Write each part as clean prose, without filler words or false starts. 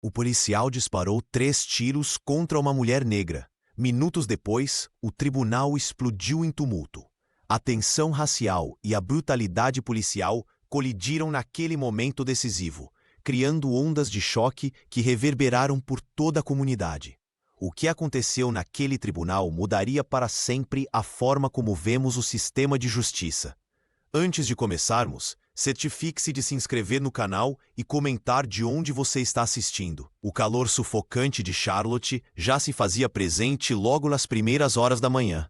O policial disparou 3 tiros contra uma mulher negra. Minutos depois, o tribunal explodiu em tumulto. A tensão racial e a brutalidade policial colidiram naquele momento decisivo, criando ondas de choque que reverberaram por toda a comunidade. O que aconteceu naquele tribunal mudaria para sempre a forma como vemos o sistema de justiça. Antes de começarmos, certifique-se de se inscrever no canal e comentar de onde você está assistindo. O calor sufocante de Charlotte já se fazia presente logo nas primeiras horas da manhã.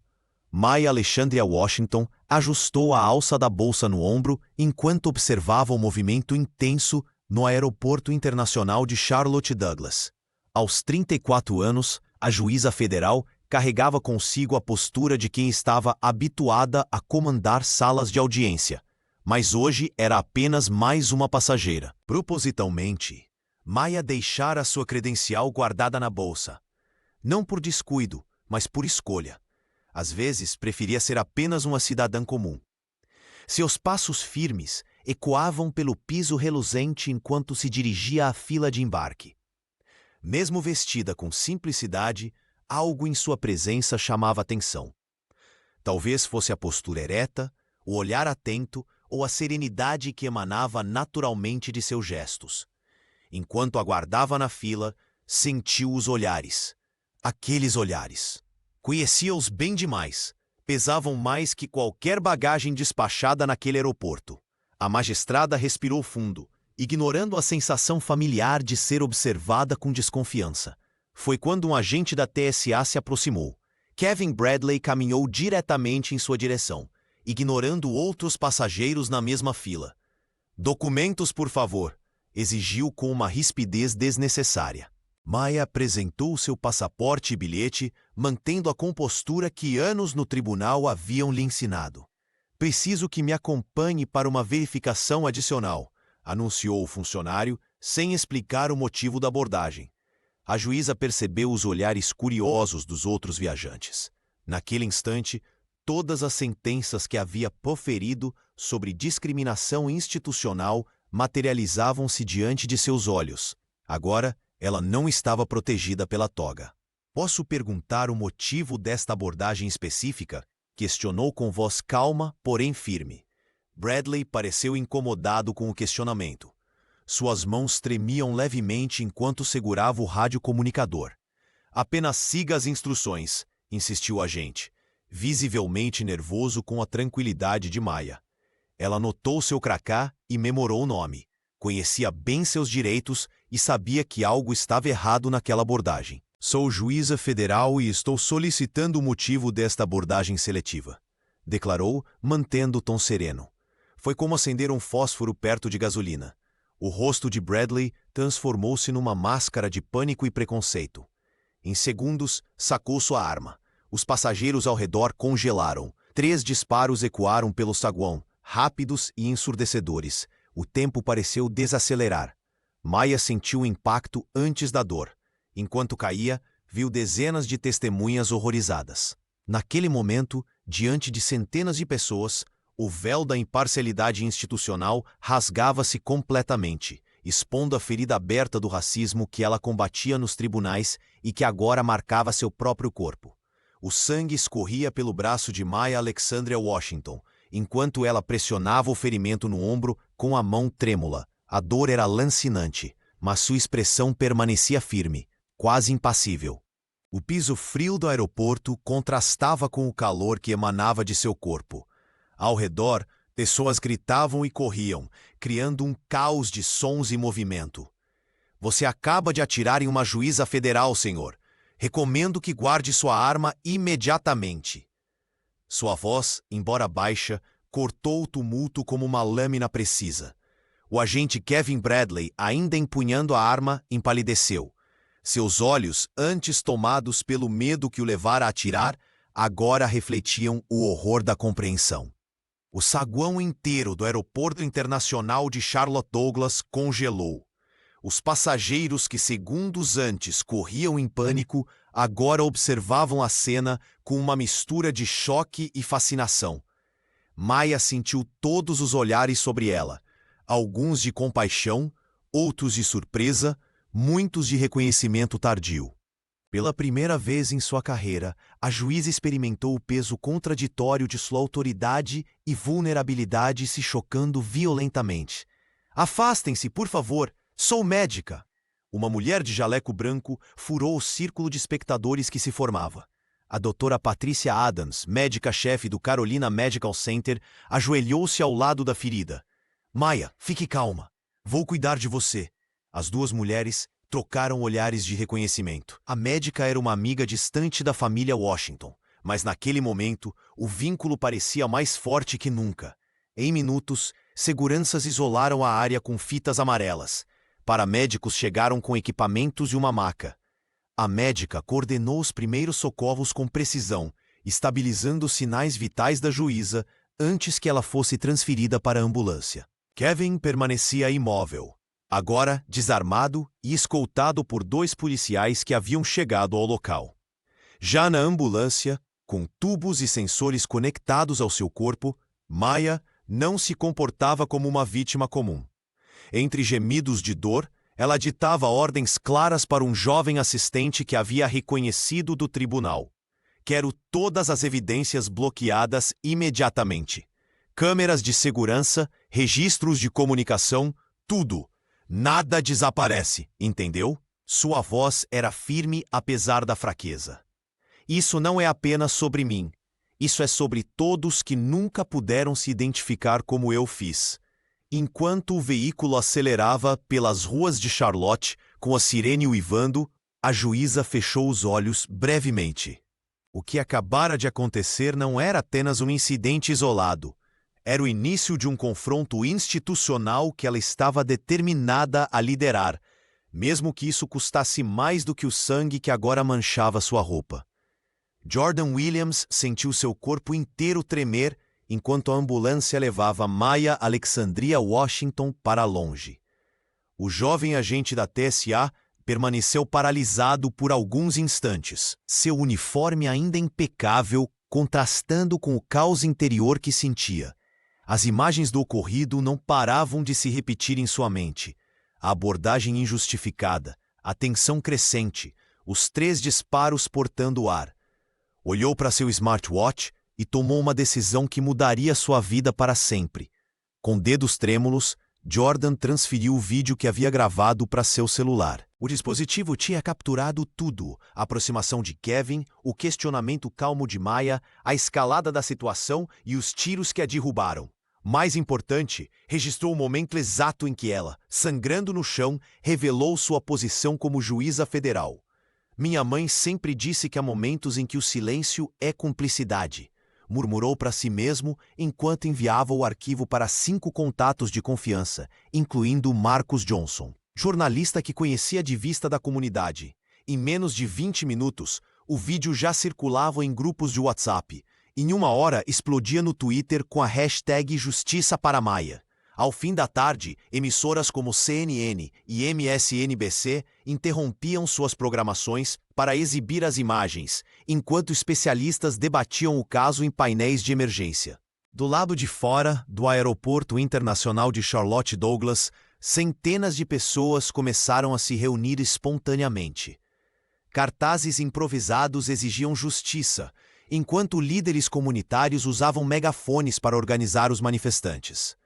Maya Alexandria Washington ajustou a alça da bolsa no ombro enquanto observava o movimento intenso no Aeroporto Internacional de Charlotte Douglas. Aos 34 anos, a juíza federal carregava consigo a postura de quem estava habituada a comandar salas de audiência, mas hoje era apenas mais uma passageira. Propositalmente, Maya deixara sua credencial guardada na bolsa. Não por descuido, mas por escolha. Às vezes, preferia ser apenas uma cidadã comum. Seus passos firmes ecoavam pelo piso reluzente enquanto se dirigia à fila de embarque. Mesmo vestida com simplicidade, algo em sua presença chamava atenção. Talvez fosse a postura ereta, o olhar atento ou a serenidade que emanava naturalmente de seus gestos. Enquanto aguardava na fila, sentiu os olhares. Aqueles olhares. Conhecia-os bem demais. Pesavam mais que qualquer bagagem despachada naquele aeroporto. A magistrada respirou fundo, ignorando a sensação familiar de ser observada com desconfiança. Foi quando um agente da TSA se aproximou. Kevin Bradley caminhou diretamente em sua direção, ignorando outros passageiros na mesma fila. "Documentos, por favor", exigiu com uma rispidez desnecessária. Maya apresentou seu passaporte e bilhete, mantendo a compostura que anos no tribunal haviam lhe ensinado. "Preciso que me acompanhe para uma verificação adicional", anunciou o funcionário, sem explicar o motivo da abordagem. A juíza percebeu os olhares curiosos dos outros viajantes. Naquele instante, todas as sentenças que havia proferido sobre discriminação institucional materializavam-se diante de seus olhos. Agora, ela não estava protegida pela toga. "Posso perguntar o motivo desta abordagem específica?", questionou com voz calma, porém firme. Bradley pareceu incomodado com o questionamento. Suas mãos tremiam levemente enquanto segurava o radiocomunicador. "Apenas siga as instruções", insistiu o agente, visivelmente nervoso com a tranquilidade de Maya. Ela notou seu crachá e memorou o nome. Conhecia bem seus direitos e sabia que algo estava errado naquela abordagem. "Sou juíza federal e estou solicitando o motivo desta abordagem seletiva", declarou, mantendo o tom sereno. Foi como acender um fósforo perto de gasolina. O rosto de Bradley transformou-se numa máscara de pânico e preconceito. Em segundos, sacou sua arma. Os passageiros ao redor congelaram. 3 disparos ecoaram pelo saguão, rápidos e ensurdecedores. O tempo pareceu desacelerar. Maya sentiu o impacto antes da dor. Enquanto caía, viu dezenas de testemunhas horrorizadas. Naquele momento, diante de centenas de pessoas, o véu da imparcialidade institucional rasgava-se completamente, expondo a ferida aberta do racismo que ela combatia nos tribunais e que agora marcava seu próprio corpo. O sangue escorria pelo braço de Maya Alexandria Washington, enquanto ela pressionava o ferimento no ombro com a mão trêmula. A dor era lancinante, mas sua expressão permanecia firme, quase impassível. O piso frio do aeroporto contrastava com o calor que emanava de seu corpo. Ao redor, pessoas gritavam e corriam, criando um caos de sons e movimento. "Você acaba de atirar em uma juíza federal, senhor. Recomendo que guarde sua arma imediatamente." Sua voz, embora baixa, cortou o tumulto como uma lâmina precisa. O agente Kevin Bradley, ainda empunhando a arma, empalideceu. Seus olhos, antes tomados pelo medo que o levara a atirar, agora refletiam o horror da compreensão. O saguão inteiro do Aeroporto Internacional de Charlotte Douglas congelou. Os passageiros que segundos antes corriam em pânico, agora observavam a cena com uma mistura de choque e fascinação. Maya sentiu todos os olhares sobre ela, alguns de compaixão, outros de surpresa, muitos de reconhecimento tardio. Pela primeira vez em sua carreira, a juíza experimentou o peso contraditório de sua autoridade e vulnerabilidade se chocando violentamente. Afastem-se, por favor, sou médica! Uma mulher de jaleco branco furou o círculo de espectadores que se formava. A doutora Patricia Adams, médica-chefe do Carolina Medical Center, ajoelhou-se ao lado da ferida. Maya, fique calma. Vou cuidar de você. As duas mulheres trocaram olhares de reconhecimento. A médica era uma amiga distante da família Washington, mas naquele momento o vínculo parecia mais forte que nunca. Em minutos, seguranças isolaram a área com fitas amarelas. Paramédicos chegaram com equipamentos e uma maca. A médica coordenou os primeiros socorros com precisão, estabilizando os sinais vitais da juíza antes que ela fosse transferida para a ambulância. Kevin permanecia imóvel, agora desarmado e escoltado por 2 policiais que haviam chegado ao local. Já na ambulância, com tubos e sensores conectados ao seu corpo, Maya não se comportava como uma vítima comum. Entre gemidos de dor, ela ditava ordens claras para um jovem assistente que havia reconhecido do tribunal. Quero todas as evidências bloqueadas imediatamente. Câmeras de segurança, registros de comunicação, tudo. Nada desaparece, entendeu? Sua voz era firme apesar da fraqueza. Isso não é apenas sobre mim. Isso é sobre todos que nunca puderam se identificar como eu fiz. Enquanto o veículo acelerava pelas ruas de Charlotte, com a sirene uivando, a juíza fechou os olhos brevemente. O que acabara de acontecer não era apenas um incidente isolado. Era o início de um confronto institucional que ela estava determinada a liderar, mesmo que isso custasse mais do que o sangue que agora manchava sua roupa. Jordan Williams sentiu seu corpo inteiro tremer enquanto a ambulância levava Maya Alexandria Washington para longe. O jovem agente da TSA permaneceu paralisado por alguns instantes, seu uniforme ainda impecável, contrastando com o caos interior que sentia. As imagens do ocorrido não paravam de se repetir em sua mente. A abordagem injustificada, a tensão crescente, os 3 disparos portando ar. Olhou para seu smartwatch e tomou uma decisão que mudaria sua vida para sempre. Com dedos trêmulos, Jordan transferiu o vídeo que havia gravado para seu celular. O dispositivo tinha capturado tudo: a aproximação de Kevin, o questionamento calmo de Maya, a escalada da situação e os tiros que a derrubaram. Mais importante, registrou o momento exato em que ela, sangrando no chão, revelou sua posição como juíza federal. Minha mãe sempre disse que há momentos em que o silêncio é cumplicidade, murmurou para si mesmo enquanto enviava o arquivo para 5 contatos de confiança, incluindo Marcus Johnson, jornalista que conhecia de vista da comunidade. Em menos de 20 minutos, o vídeo já circulava em grupos de WhatsApp. Em 1 hora, explodia no Twitter com a hashtag Justiça para Maya. Ao fim da tarde, emissoras como CNN e MSNBC interrompiam suas programações para exibir as imagens, enquanto especialistas debatiam o caso em painéis de emergência. Do lado de fora do Aeroporto Internacional de Charlotte Douglas, centenas de pessoas começaram a se reunir espontaneamente. Cartazes improvisados exigiam justiça, enquanto líderes comunitários usavam megafones para organizar os manifestantes.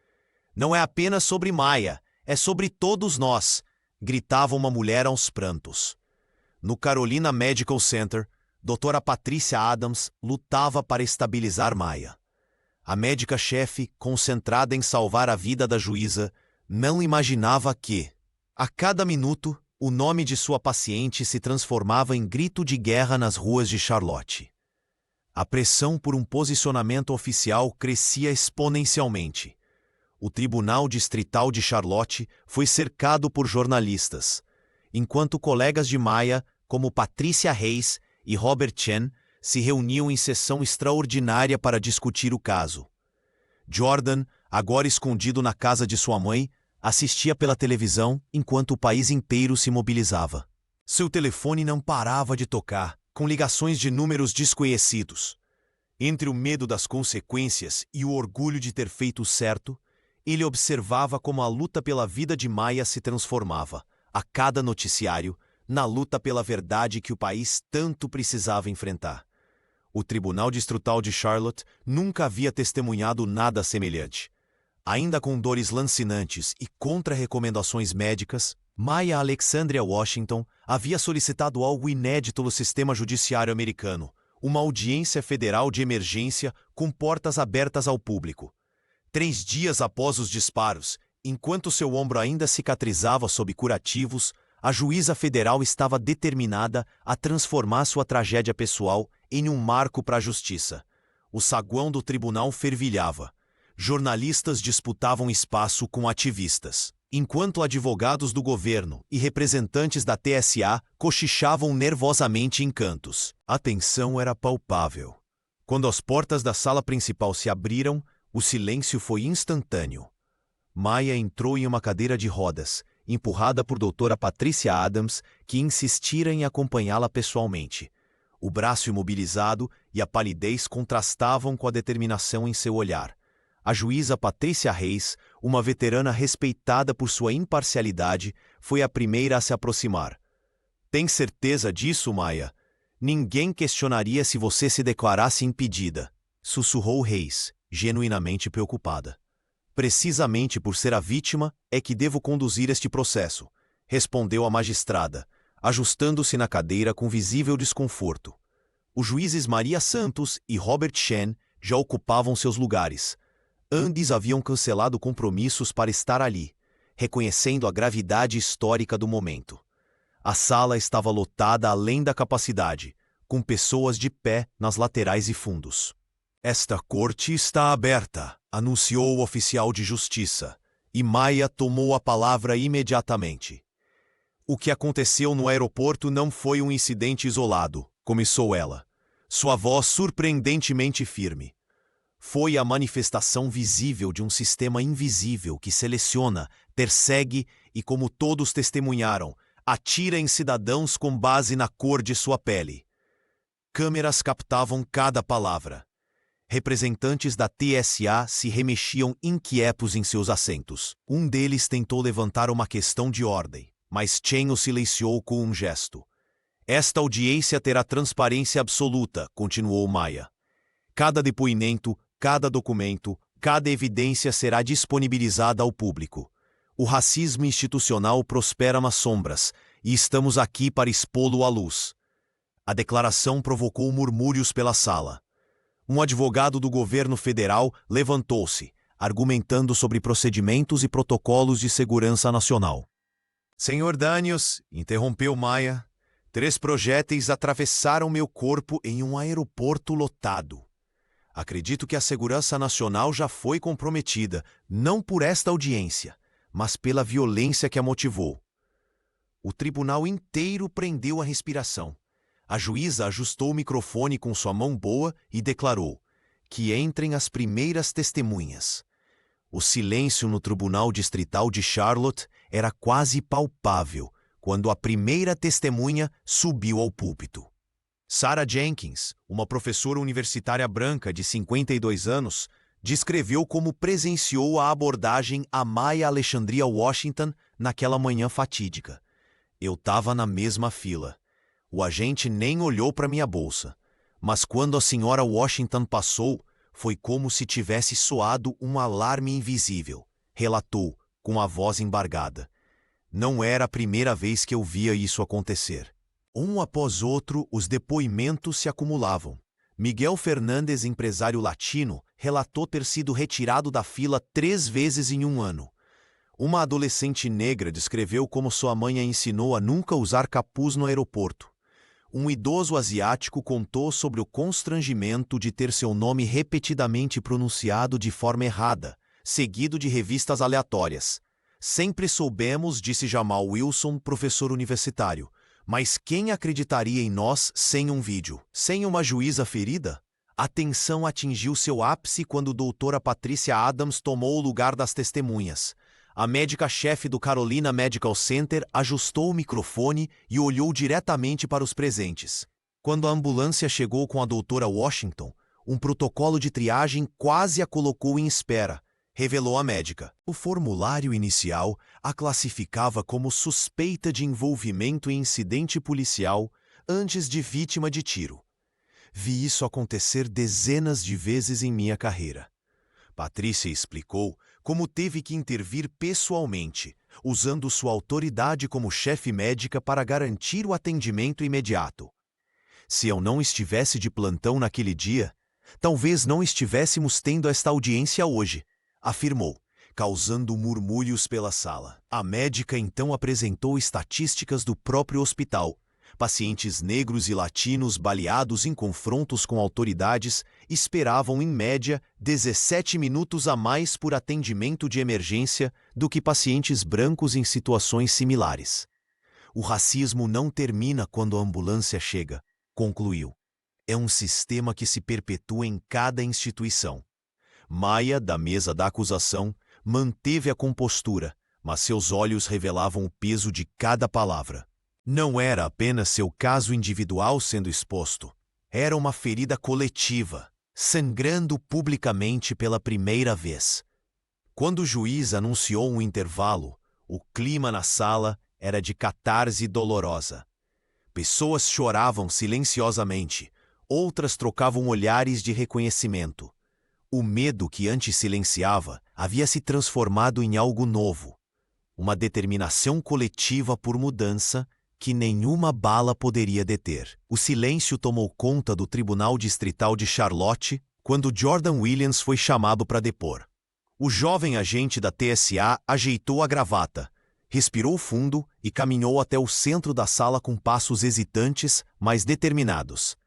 Não é apenas sobre Maya, é sobre todos nós, gritava uma mulher aos prantos. No Carolina Medical Center, doutora Patricia Adams lutava para estabilizar Maya. A médica-chefe, concentrada em salvar a vida da juíza, não imaginava que, a cada minuto, o nome de sua paciente se transformava em grito de guerra nas ruas de Charlotte. A pressão por um posicionamento oficial crescia exponencialmente. O Tribunal Distrital de Charlotte foi cercado por jornalistas, enquanto colegas de Maya, como Patricia Reis e Robert Chen, se reuniam em sessão extraordinária para discutir o caso. Jordan, agora escondido na casa de sua mãe, assistia pela televisão enquanto o país inteiro se mobilizava. Seu telefone não parava de tocar, com ligações de números desconhecidos. Entre o medo das consequências e o orgulho de ter feito o certo, ele observava como a luta pela vida de Maya se transformava, a cada noticiário, na luta pela verdade que o país tanto precisava enfrentar. O Tribunal Distrital de Charlotte nunca havia testemunhado nada semelhante. Ainda com dores lancinantes e contra-recomendações médicas, Maya Alexandria Washington havia solicitado algo inédito no sistema judiciário americano, uma audiência federal de emergência com portas abertas ao público. 3 dias após os disparos, enquanto seu ombro ainda cicatrizava sob curativos, a juíza federal estava determinada a transformar sua tragédia pessoal em um marco para a justiça. O saguão do tribunal fervilhava. Jornalistas disputavam espaço com ativistas, enquanto advogados do governo e representantes da TSA cochichavam nervosamente em cantos. A tensão era palpável. Quando as portas da sala principal se abriram, o silêncio foi instantâneo. Maya entrou em uma cadeira de rodas, empurrada por doutora Patricia Adams, que insistira em acompanhá-la pessoalmente. O braço imobilizado e a palidez contrastavam com a determinação em seu olhar. A juíza Patrícia Reis, uma veterana respeitada por sua imparcialidade, foi a primeira a se aproximar. Tem certeza disso, Maya? Ninguém questionaria se você se declarasse impedida, sussurrou Reis, genuinamente preocupada. Precisamente por ser a vítima é que devo conduzir este processo, respondeu a magistrada, ajustando-se na cadeira com visível desconforto. Os juízes Maria Santos e Robert Shen já ocupavam seus lugares. Ambos haviam cancelado compromissos para estar ali, reconhecendo a gravidade histórica do momento. A sala estava lotada além da capacidade, com pessoas de pé nas laterais e fundos. Esta corte está aberta, anunciou o oficial de justiça, e Maya tomou a palavra imediatamente. O que aconteceu no aeroporto não foi um incidente isolado, começou ela, sua voz surpreendentemente firme. Foi a manifestação visível de um sistema invisível que seleciona, persegue e, como todos testemunharam, atira em cidadãos com base na cor de sua pele. Câmeras captavam cada palavra. Representantes da TSA se remexiam inquietos em seus assentos. Um deles tentou levantar uma questão de ordem, mas Chen o silenciou com um gesto. Esta audiência terá transparência absoluta, continuou Maya. Cada depoimento, cada documento, cada evidência será disponibilizada ao público. O racismo institucional prospera nas sombras, e estamos aqui para expô-lo à luz. A declaração provocou murmúrios pela sala. Um advogado do governo federal levantou-se, argumentando sobre procedimentos e protocolos de segurança nacional. Senhor Daniels, interrompeu Maya, 3 projéteis atravessaram meu corpo em um aeroporto lotado. Acredito que a segurança nacional já foi comprometida, não por esta audiência, mas pela violência que a motivou. O tribunal inteiro prendeu a respiração. A juíza ajustou o microfone com sua mão boa e declarou que entrem as primeiras testemunhas. O silêncio no Tribunal Distrital de Charlotte era quase palpável quando a primeira testemunha subiu ao púlpito. Sarah Jenkins, uma professora universitária branca de 52 anos, descreveu como presenciou a abordagem a Maya Alexandria Washington naquela manhã fatídica. Eu estava na mesma fila. O agente nem olhou para minha bolsa, mas quando a senhora Washington passou, foi como se tivesse soado um alarme invisível, relatou, com a voz embargada. Não era a primeira vez que eu via isso acontecer. Um após outro, os depoimentos se acumulavam. Miguel Fernandes, empresário latino, relatou ter sido retirado da fila 3 vezes em um ano. Uma adolescente negra descreveu como sua mãe a ensinou a nunca usar capuz no aeroporto. Um idoso asiático contou sobre o constrangimento de ter seu nome repetidamente pronunciado de forma errada, seguido de revistas aleatórias. Sempre soubemos, disse Jamal Wilson, professor universitário, mas quem acreditaria em nós sem um vídeo? Sem uma juíza ferida? A tensão atingiu seu ápice quando doutora Patricia Adams tomou o lugar das testemunhas. A médica-chefe do Carolina Medical Center ajustou o microfone e olhou diretamente para os presentes. Quando a ambulância chegou com a doutora Washington, um protocolo de triagem quase a colocou em espera. revelou a médica. O formulário inicial a classificava como suspeita de envolvimento em incidente policial antes de vítima de tiro. Vi isso acontecer dezenas de vezes em minha carreira. Patrícia explicou como teve que intervir pessoalmente, usando sua autoridade como chefe médica para garantir o atendimento imediato. Se eu não estivesse de plantão naquele dia, talvez não estivéssemos tendo esta audiência hoje, afirmou, causando murmúrios pela sala. A médica então apresentou estatísticas do próprio hospital. Pacientes negros e latinos baleados em confrontos com autoridades esperavam, em média, 17 minutos a mais por atendimento de emergência do que pacientes brancos em situações similares. O racismo não termina quando a ambulância chega, concluiu. É um sistema que se perpetua em cada instituição. Maia, da mesa da acusação, manteve a compostura, mas seus olhos revelavam o peso de cada palavra. Não era apenas seu caso individual sendo exposto. Era uma ferida coletiva, sangrando publicamente pela primeira vez. Quando o juiz anunciou um intervalo, o clima na sala era de catarse dolorosa. Pessoas choravam silenciosamente, outras trocavam olhares de reconhecimento. O medo que antes silenciava havia se transformado em algo novo. Uma determinação coletiva por mudança que nenhuma bala poderia deter. O silêncio tomou conta do Tribunal Distrital de Charlotte quando Jordan Williams foi chamado para depor. O jovem agente da TSA ajeitou a gravata, respirou fundo e caminhou até o centro da sala com passos hesitantes, mas determinados.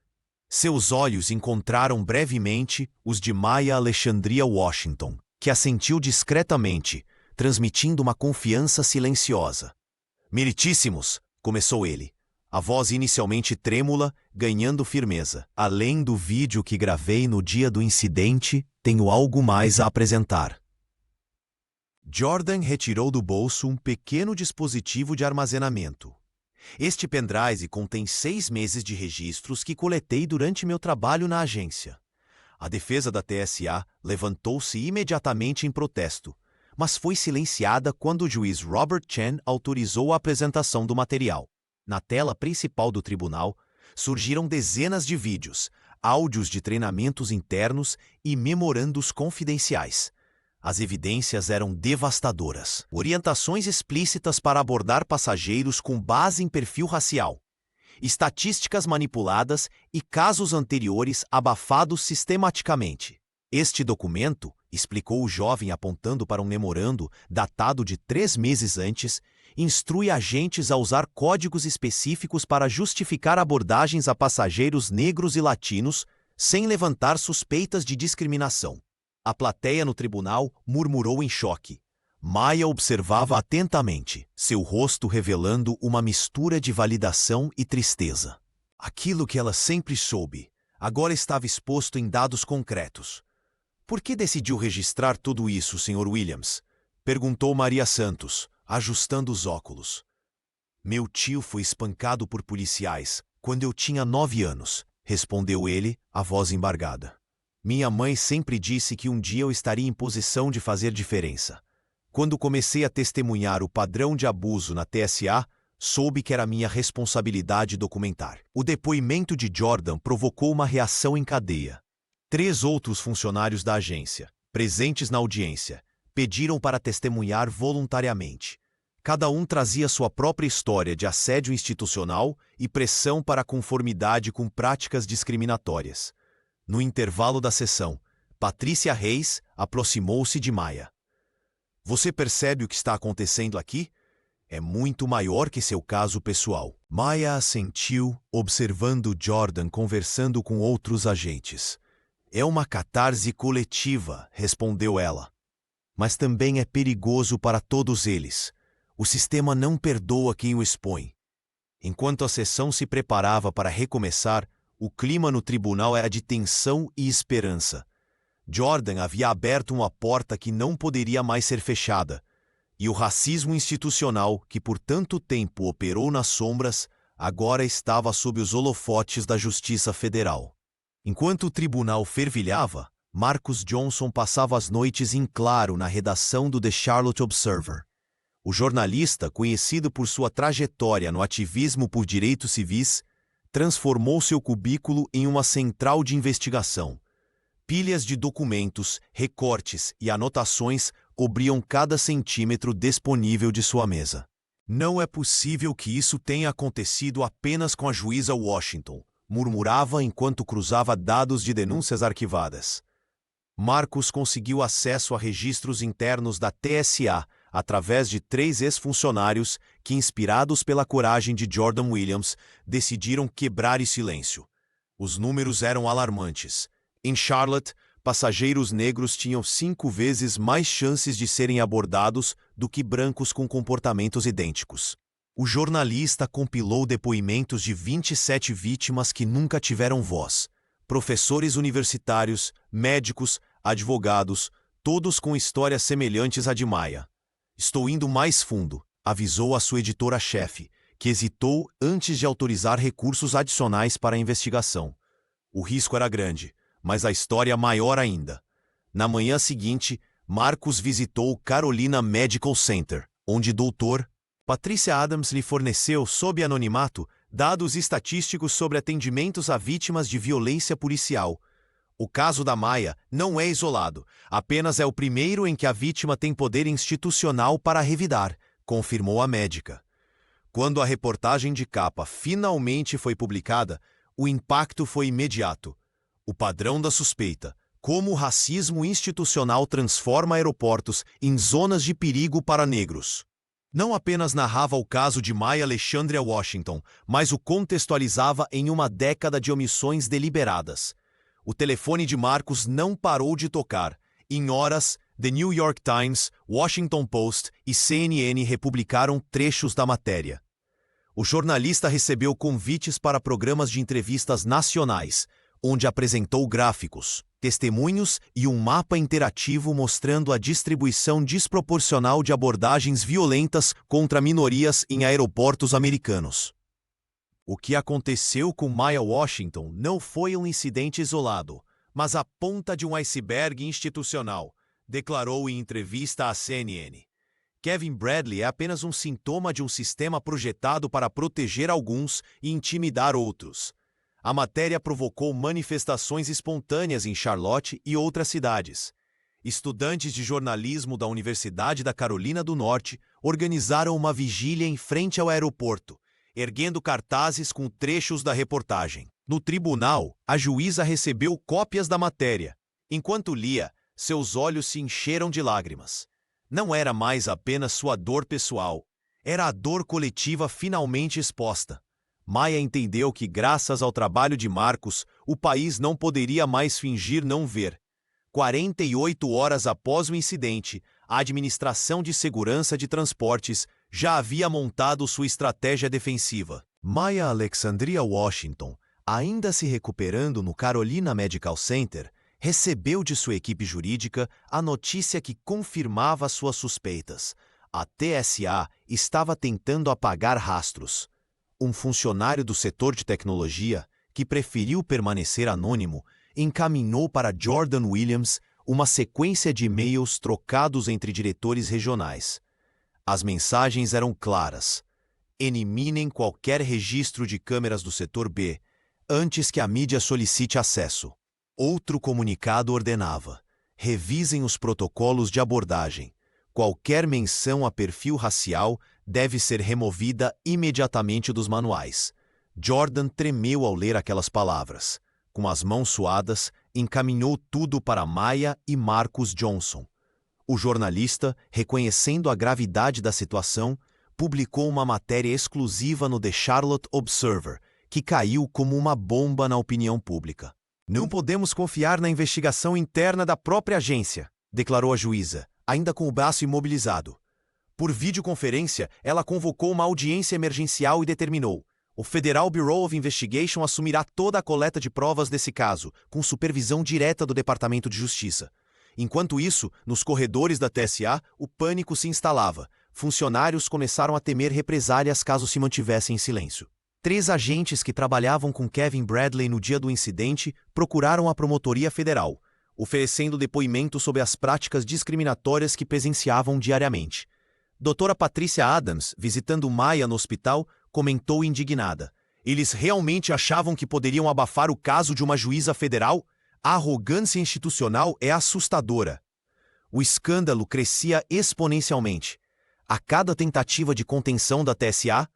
Seus olhos encontraram brevemente os de Maya Alexandria Washington, que assentiu discretamente, transmitindo uma confiança silenciosa. Meritíssimos! Começou ele, a voz inicialmente trêmula, ganhando firmeza. Além do vídeo que gravei no dia do incidente, tenho algo mais a apresentar. Jordan retirou do bolso um pequeno dispositivo de armazenamento. Este pendrive contém 6 meses de registros que coletei durante meu trabalho na agência. A defesa da TSA levantou-se imediatamente em protesto, mas foi silenciada quando o juiz Robert Chen autorizou a apresentação do material. Na tela principal do tribunal, surgiram dezenas de vídeos, áudios de treinamentos internos e memorandos confidenciais. As evidências eram devastadoras. Orientações explícitas para abordar passageiros com base em perfil racial, estatísticas manipuladas e casos anteriores abafados sistematicamente. Este documento, explicou o jovem apontando para um memorando datado de 3 meses antes, instrui agentes a usar códigos específicos para justificar abordagens a passageiros negros e latinos sem levantar suspeitas de discriminação. A plateia no tribunal murmurou em choque. Maia observava atentamente, seu rosto revelando uma mistura de validação e tristeza. Aquilo que ela sempre soube, agora estava exposto em dados concretos. Por que decidiu registrar tudo isso, Sr. Williams? Perguntou Maria Santos, ajustando os óculos. Meu tio foi espancado por policiais quando eu tinha 9 anos, respondeu ele, a voz embargada. Minha mãe sempre disse que um dia eu estaria em posição de fazer diferença. Quando comecei a testemunhar o padrão de abuso na TSA, soube que era minha responsabilidade documentar. O depoimento de Jordan provocou uma reação em cadeia. 3 outros funcionários da agência, presentes na audiência, pediram para testemunhar voluntariamente. Cada um trazia sua própria história de assédio institucional e pressão para a conformidade com práticas discriminatórias. No intervalo da sessão, Patrícia Reis aproximou-se de Maia. Você percebe o que está acontecendo aqui? É muito maior que seu caso pessoal. Maia assentiu, observando Jordan conversando com outros agentes. É uma catarse coletiva, respondeu ela. Mas também é perigoso para todos eles. O sistema não perdoa quem o expõe. Enquanto a sessão se preparava para recomeçar, o clima no tribunal era de tensão e esperança. Jordan havia aberto uma porta que não poderia mais ser fechada, e o racismo institucional, que por tanto tempo operou nas sombras, agora estava sob os holofotes da Justiça Federal. Enquanto o tribunal fervilhava, Marcus Johnson passava as noites em claro na redação do The Charlotte Observer. O jornalista, conhecido por sua trajetória no ativismo por direitos civis, transformou seu cubículo em uma central de investigação. Pilhas de documentos, recortes e anotações cobriam cada centímetro disponível de sua mesa. Não é possível que isso tenha acontecido apenas com a juíza Washington, murmurava enquanto cruzava dados de denúncias arquivadas. Marcus conseguiu acesso a registros internos da TSA através de 3 ex-funcionários que, inspirados pela coragem de Jordan Williams, decidiram quebrar o silêncio. Os números eram alarmantes. Em Charlotte, passageiros negros tinham 5 vezes mais chances de serem abordados do que brancos com comportamentos idênticos. O jornalista compilou depoimentos de 27 vítimas que nunca tiveram voz. Professores universitários, médicos, advogados, todos com histórias semelhantes à de Maya. "Estou indo mais fundo", avisou a sua editora-chefe, que hesitou antes de autorizar recursos adicionais para a investigação. O risco era grande, mas a história maior ainda. Na manhã seguinte, Marcus visitou o Carolina Medical Center, onde Dr. Patricia Adams lhe forneceu, sob anonimato, dados estatísticos sobre atendimentos a vítimas de violência policial. O caso da Maya não é isolado, apenas é o primeiro em que a vítima tem poder institucional para revidar, confirmou a médica. Quando a reportagem de capa finalmente foi publicada, o impacto foi imediato. O padrão da suspeita, como o racismo institucional transforma aeroportos em zonas de perigo para negros. Não apenas narrava o caso de Maya Alexandria Washington, mas o contextualizava em uma década de omissões deliberadas. O telefone de Marcus não parou de tocar. Em horas, The New York Times, Washington Post e CNN republicaram trechos da matéria. O jornalista recebeu convites para programas de entrevistas nacionais, onde apresentou gráficos, testemunhos e um mapa interativo mostrando a distribuição desproporcional de abordagens violentas contra minorias em aeroportos americanos. O que aconteceu com Maya Washington não foi um incidente isolado, mas a ponta de um iceberg institucional, declarou em entrevista à CNN. Kevin Bradley é apenas um sintoma de um sistema projetado para proteger alguns e intimidar outros. A matéria provocou manifestações espontâneas em Charlotte e outras cidades. Estudantes de jornalismo da Universidade da Carolina do Norte organizaram uma vigília em frente ao aeroporto, erguendo cartazes com trechos da reportagem. No tribunal, a juíza recebeu cópias da matéria. Enquanto lia, seus olhos se encheram de lágrimas. Não era mais apenas sua dor pessoal, era a dor coletiva finalmente exposta. Maya entendeu que, graças ao trabalho de Marcus, o país não poderia mais fingir não ver. 48 horas após o incidente, a Administração de Segurança de Transportes já havia montado sua estratégia defensiva. Maya Alexandria Washington, ainda se recuperando no Carolina Medical Center, recebeu de sua equipe jurídica a notícia que confirmava suas suspeitas. A TSA estava tentando apagar rastros. Um funcionário do setor de tecnologia, que preferiu permanecer anônimo, encaminhou para Jordan Williams uma sequência de e-mails trocados entre diretores regionais. As mensagens eram claras: eliminem qualquer registro de câmeras do setor B antes que a mídia solicite acesso. Outro comunicado ordenava: revisem os protocolos de abordagem. Qualquer menção a perfil racial deve ser removida imediatamente dos manuais. Jordan tremeu ao ler aquelas palavras. Com as mãos suadas, encaminhou tudo para Maya e Marcus Johnson. O jornalista, reconhecendo a gravidade da situação, publicou uma matéria exclusiva no The Charlotte Observer, que caiu como uma bomba na opinião pública. "Não podemos confiar na investigação interna da própria agência", declarou a juíza, ainda com o braço imobilizado. Por videoconferência, ela convocou uma audiência emergencial e determinou: o Federal Bureau of Investigation assumirá toda a coleta de provas desse caso, com supervisão direta do Departamento de Justiça. Enquanto isso, nos corredores da TSA, o pânico se instalava. Funcionários começaram a temer represálias caso se mantivessem em silêncio. 3 agentes que trabalhavam com Kevin Bradley no dia do incidente procuraram a Promotoria Federal. oferecendo depoimento sobre as práticas discriminatórias que presenciavam diariamente. Doutora Patricia Adams, visitando Maya no hospital, comentou indignada. Eles realmente achavam que poderiam abafar o caso de uma juíza federal? A arrogância institucional é assustadora. O escândalo crescia exponencialmente. A cada tentativa de contenção da TSA,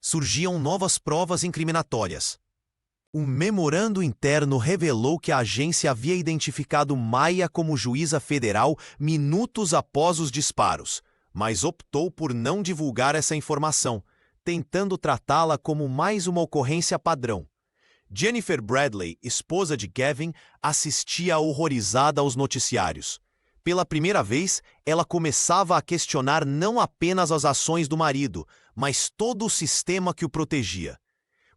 surgiam novas provas incriminatórias. Um memorando interno revelou que a agência havia identificado Maya como juíza federal minutos após os disparos, mas optou por não divulgar essa informação, tentando tratá-la como mais uma ocorrência padrão. Jennifer Bradley, esposa de Kevin, assistia horrorizada aos noticiários. Pela primeira vez, ela começava a questionar não apenas as ações do marido, mas todo o sistema que o protegia.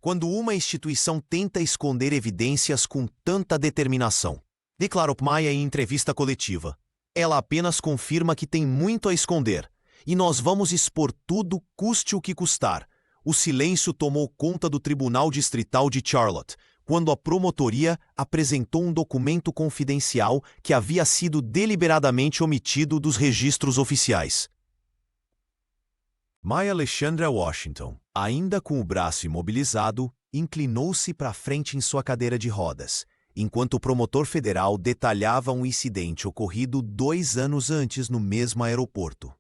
Quando uma instituição tenta esconder evidências com tanta determinação, declarou Maya em entrevista coletiva. Ela apenas confirma que tem muito a esconder, e nós vamos expor tudo, custe o que custar. O silêncio tomou conta do Tribunal Distrital de Charlotte, quando a promotoria apresentou um documento confidencial que havia sido deliberadamente omitido dos registros oficiais. Maya Alexandra Washington, ainda com o braço imobilizado, inclinou-se para frente em sua cadeira de rodas, enquanto o promotor federal detalhava um incidente ocorrido 2 anos antes no mesmo aeroporto.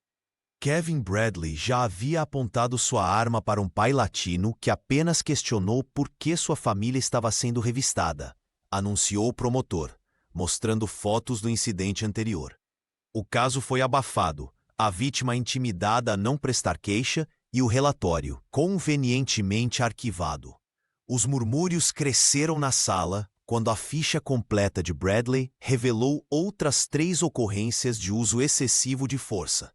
Kevin Bradley já havia apontado sua arma para um pai latino que apenas questionou por que sua família estava sendo revistada, anunciou o promotor, mostrando fotos do incidente anterior. O caso foi abafado, a vítima intimidada a não prestar queixa e o relatório convenientemente arquivado. Os murmúrios cresceram na sala quando a ficha completa de Bradley revelou outras 3 ocorrências de uso excessivo de força,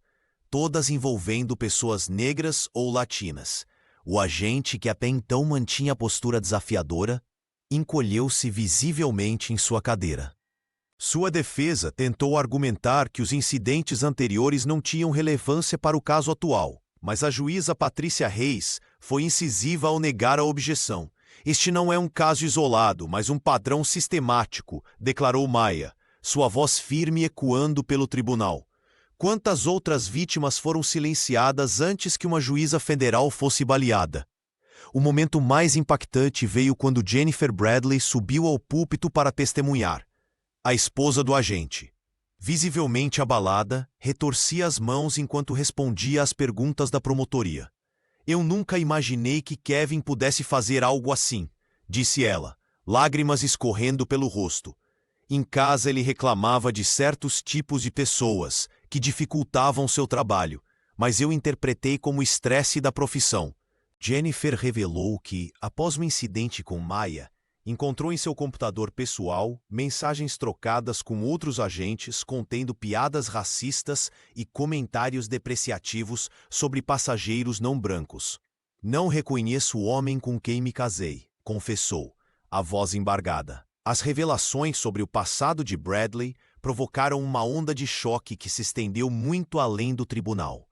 todas envolvendo pessoas negras ou latinas. O agente, que até então mantinha a postura desafiadora, encolheu-se visivelmente em sua cadeira. Sua defesa tentou argumentar que os incidentes anteriores não tinham relevância para o caso atual, mas a juíza Patrícia Reis foi incisiva ao negar a objeção. Este não é um caso isolado, mas um padrão sistemático, declarou Maya, sua voz firme ecoando pelo tribunal. Quantas outras vítimas foram silenciadas antes que uma juíza federal fosse baleada? O momento mais impactante veio quando Jennifer Bradley subiu ao púlpito para testemunhar. A esposa do agente, visivelmente abalada, retorcia as mãos enquanto respondia às perguntas da promotoria. Eu nunca imaginei que Kevin pudesse fazer algo assim, disse ela, lágrimas escorrendo pelo rosto. Em casa ele reclamava de certos tipos de pessoas que dificultavam seu trabalho, mas eu interpretei como estresse da profissão. Jennifer revelou que, após o incidente com Maya, encontrou em seu computador pessoal mensagens trocadas com outros agentes contendo piadas racistas e comentários depreciativos sobre passageiros não brancos. Não reconheço o homem com quem me casei, confessou, a voz embargada. As revelações sobre o passado de Bradley provocaram uma onda de choque que se estendeu muito além do tribunal.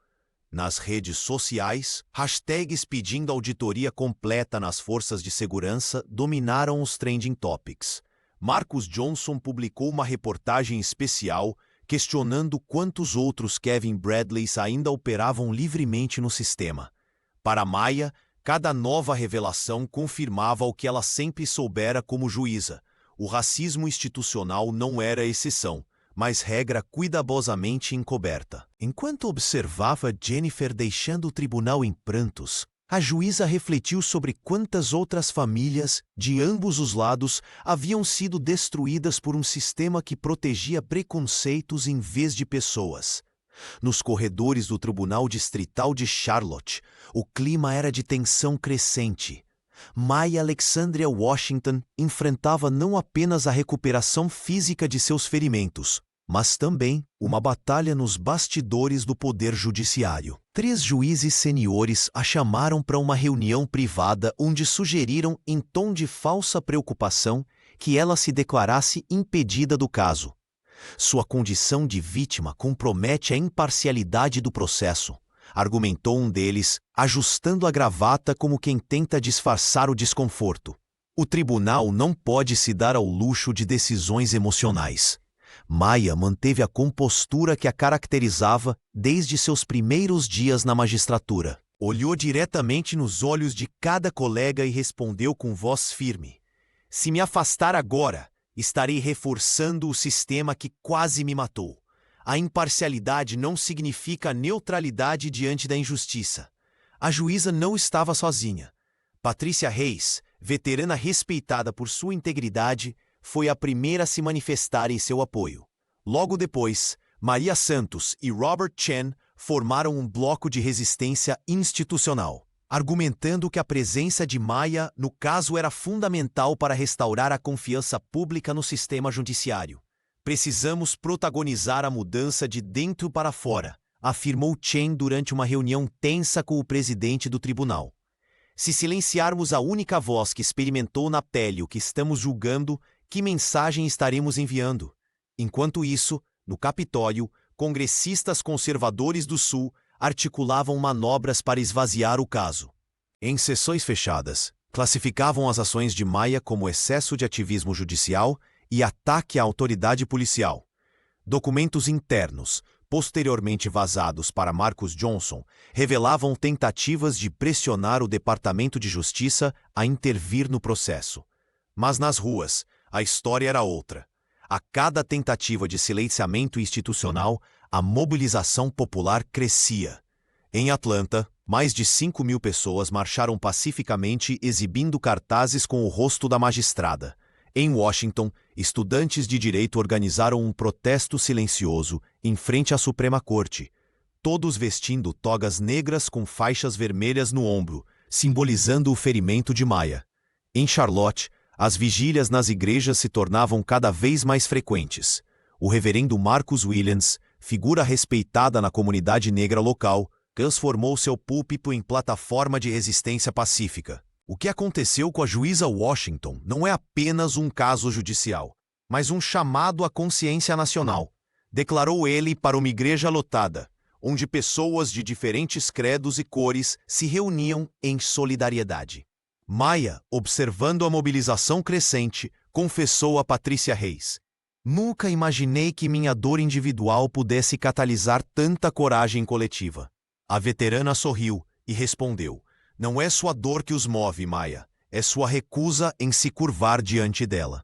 Nas redes sociais, hashtags pedindo auditoria completa nas forças de segurança dominaram os trending topics. Marcus Johnson publicou uma reportagem especial questionando quantos outros Kevin Bradleys ainda operavam livremente no sistema. Para Maya, cada nova revelação confirmava o que ela sempre soubera como juíza. O racismo institucional não era exceção, mas regra cuidadosamente encoberta. Enquanto observava Jennifer deixando o tribunal em prantos, a juíza refletiu sobre quantas outras famílias, de ambos os lados, haviam sido destruídas por um sistema que protegia preconceitos em vez de pessoas. Nos corredores do Tribunal Distrital de Charlotte, o clima era de tensão crescente. Maya Alexandria Washington enfrentava não apenas a recuperação física de seus ferimentos, mas também uma batalha nos bastidores do poder judiciário. 3 juízes seniores a chamaram para uma reunião privada onde sugeriram, em tom de falsa preocupação, que ela se declarasse impedida do caso. Sua condição de vítima compromete a imparcialidade do processo, argumentou um deles, ajustando a gravata como quem tenta disfarçar o desconforto. O tribunal não pode se dar ao luxo de decisões emocionais. Maia manteve a compostura que a caracterizava desde seus primeiros dias na magistratura. Olhou diretamente nos olhos de cada colega e respondeu com voz firme: "Se me afastar agora, estarei reforçando o sistema que quase me matou. A imparcialidade não significa neutralidade diante da injustiça." A juíza não estava sozinha. Patrícia Reis, veterana respeitada por sua integridade, foi a primeira a se manifestar em seu apoio. Logo depois, Maria Santos e Robert Chen formaram um bloco de resistência institucional, argumentando que a presença de Maia no caso era fundamental para restaurar a confiança pública no sistema judiciário. "Precisamos protagonizar a mudança de dentro para fora", afirmou Chen durante uma reunião tensa com o presidente do tribunal. "Se silenciarmos a única voz que experimentou na pele o que estamos julgando, que mensagem estaremos enviando?" Enquanto isso, no Capitólio, congressistas conservadores do Sul articulavam manobras para esvaziar o caso. Em sessões fechadas, classificavam as ações de Maia como excesso de ativismo judicial e ataque à autoridade policial. Documentos internos, posteriormente vazados para Marcus Johnson, revelavam tentativas de pressionar o Departamento de Justiça a intervir no processo. Mas nas ruas, a história era outra. A cada tentativa de silenciamento institucional, a mobilização popular crescia. Em Atlanta, mais de 5.000 pessoas marcharam pacificamente exibindo cartazes com o rosto da magistrada. Em Washington, estudantes de direito organizaram um protesto silencioso em frente à Suprema Corte, todos vestindo togas negras com faixas vermelhas no ombro, simbolizando o ferimento de Maia. Em Charlotte, as vigílias nas igrejas se tornavam cada vez mais frequentes. O reverendo Marcus Williams, figura respeitada na comunidade negra local, transformou seu púlpito em plataforma de resistência pacífica. O que aconteceu com a juíza Washington não é apenas um caso judicial, mas um chamado à consciência nacional, declarou ele para uma igreja lotada, onde pessoas de diferentes credos e cores se reuniam em solidariedade. Maia, observando a mobilização crescente, confessou a Patrícia Reis: "Nunca imaginei que minha dor individual pudesse catalisar tanta coragem coletiva." A veterana sorriu e respondeu: "Não é sua dor que os move, Maia. É sua recusa em se curvar diante dela."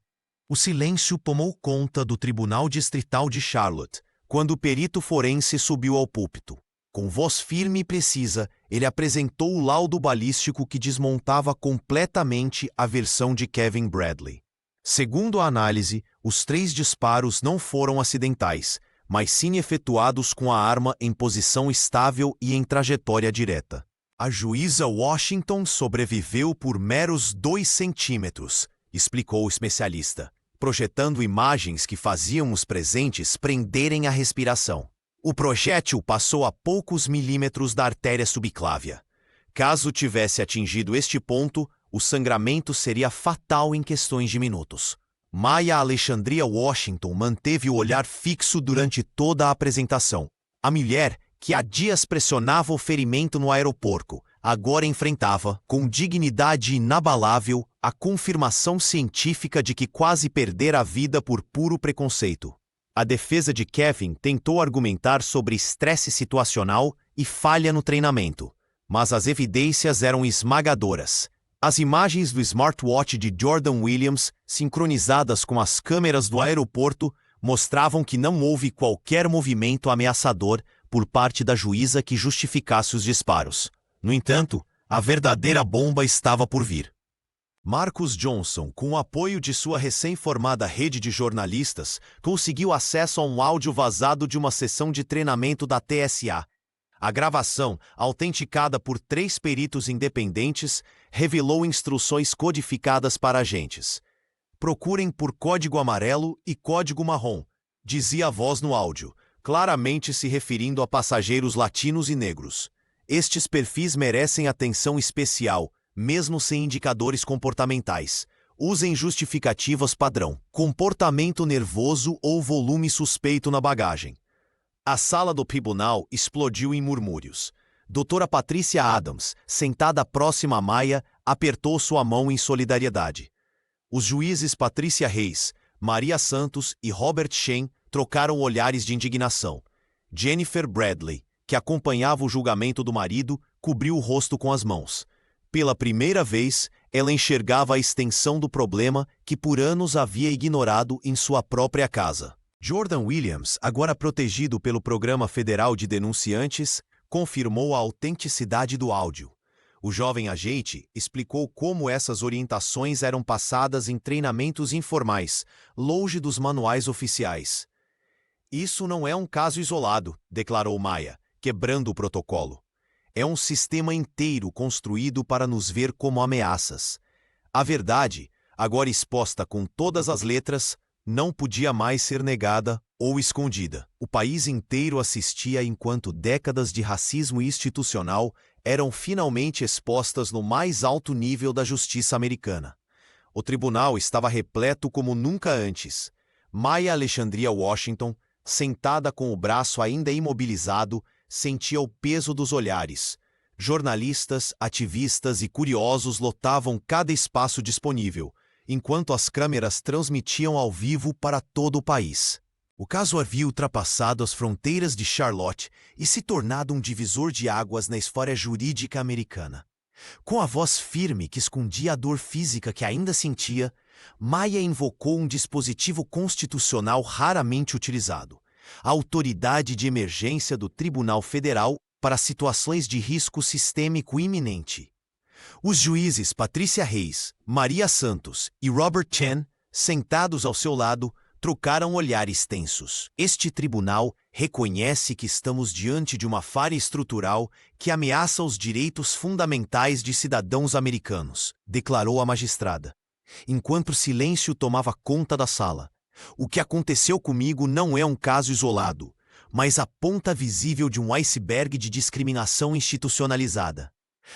O silêncio tomou conta do Tribunal Distrital de Charlotte, quando o perito forense subiu ao púlpito. Com voz firme e precisa, ele apresentou o laudo balístico que desmontava completamente a versão de Kevin Bradley. Segundo a análise, os 3 disparos não foram acidentais, mas sim efetuados com a arma em posição estável e em trajetória direta. A juíza Washington sobreviveu por meros 2 centímetros, explicou o especialista, projetando imagens que faziam os presentes prenderem a respiração. O projétil passou a poucos milímetros da artéria subclávia. Caso tivesse atingido este ponto, o sangramento seria fatal em questões de minutos. Maia Alexandria Washington manteve o olhar fixo durante toda a apresentação. A mulher, que há dias pressionava o ferimento no aeroporto, agora enfrentava, com dignidade inabalável, a confirmação científica de que quase perdera a vida por puro preconceito. A defesa de Kevin tentou argumentar sobre estresse situacional e falha no treinamento, mas as evidências eram esmagadoras. As imagens do smartwatch de Jordan Williams, sincronizadas com as câmeras do aeroporto, mostravam que não houve qualquer movimento ameaçador por parte da juíza que justificasse os disparos. No entanto, a verdadeira bomba estava por vir. Marcus Johnson, com o apoio de sua recém-formada rede de jornalistas, conseguiu acesso a um áudio vazado de uma sessão de treinamento da TSA. A gravação, autenticada por 3 peritos independentes, revelou instruções codificadas para agentes. "Procurem por código amarelo e código marrom", dizia a voz no áudio, claramente se referindo a passageiros latinos e negros. "Estes perfis merecem atenção especial, mesmo sem indicadores comportamentais. Usem justificativas padrão, comportamento nervoso ou volume suspeito na bagagem." A sala do tribunal explodiu em murmúrios. Doutora Patrícia Adams, sentada próxima a Maia, apertou sua mão em solidariedade. Os juízes Patrícia Reis, Maria Santos e Robert Shen trocaram olhares de indignação. Jennifer Bradley, que acompanhava o julgamento do marido, cobriu o rosto com as mãos. Pela primeira vez, ela enxergava a extensão do problema que por anos havia ignorado em sua própria casa. Jordan Williams, agora protegido pelo Programa Federal de Denunciantes, confirmou a autenticidade do áudio. O jovem agente explicou como essas orientações eram passadas em treinamentos informais, longe dos manuais oficiais. Isso não é um caso isolado, declarou Maia, quebrando o protocolo. É um sistema inteiro construído para nos ver como ameaças. A verdade, agora exposta com todas as letras, não podia mais ser negada ou escondida. O país inteiro assistia enquanto décadas de racismo institucional eram finalmente expostas no mais alto nível da justiça americana. O tribunal estava repleto como nunca antes. Maya Alexandria Washington, sentada com o braço ainda imobilizado, sentia o peso dos olhares. Jornalistas, ativistas e curiosos lotavam cada espaço disponível, enquanto as câmeras transmitiam ao vivo para todo o país. O caso havia ultrapassado as fronteiras de Charlotte e se tornado um divisor de águas na história jurídica americana. Com a voz firme que escondia a dor física que ainda sentia, Maia invocou um dispositivo constitucional raramente utilizado: a autoridade de emergência do Tribunal Federal para situações de risco sistêmico iminente. Os juízes Patrícia Reis, Maria Santos e Robert Chen, sentados ao seu lado, trocaram olhares tensos. Este tribunal reconhece que estamos diante de uma falha estrutural que ameaça os direitos fundamentais de cidadãos americanos, declarou a magistrada. Enquanto o silêncio tomava conta da sala. O que aconteceu comigo não é um caso isolado, mas a ponta visível de um iceberg de discriminação institucionalizada.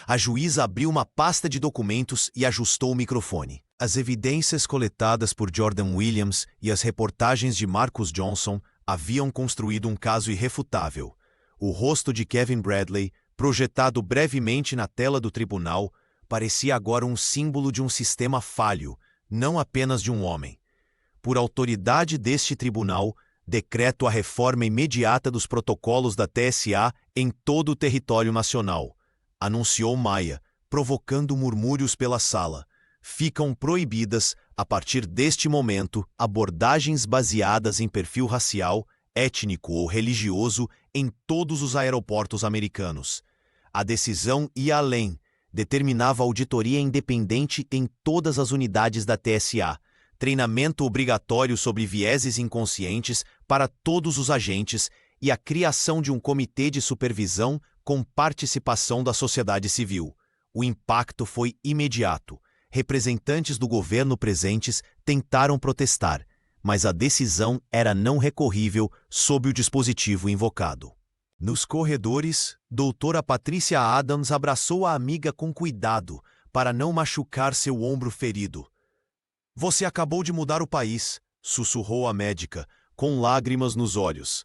A juíza abriu uma pasta de documentos e ajustou o microfone. As evidências coletadas por Jordan Williams e as reportagens de Marcus Johnson haviam construído um caso irrefutável. O rosto de Kevin Bradley, projetado brevemente na tela do tribunal, parecia agora um símbolo de um sistema falho, não apenas de um homem. Por autoridade deste tribunal, decreto a reforma imediata dos protocolos da TSA em todo o território nacional, anunciou Maia, provocando murmúrios pela sala. Ficam proibidas, a partir deste momento, abordagens baseadas em perfil racial, étnico ou religioso em todos os aeroportos americanos. A decisão ia além, determinava auditoria independente em todas as unidades da TSA, treinamento obrigatório sobre vieses inconscientes para todos os agentes e a criação de um comitê de supervisão com participação da sociedade civil. O impacto foi imediato. Representantes do governo presentes tentaram protestar, mas a decisão era não recorrível sob o dispositivo invocado. Nos corredores, doutora Patrícia Adams abraçou a amiga com cuidado para não machucar seu ombro ferido. "Você acabou de mudar o país", sussurrou a médica, com lágrimas nos olhos.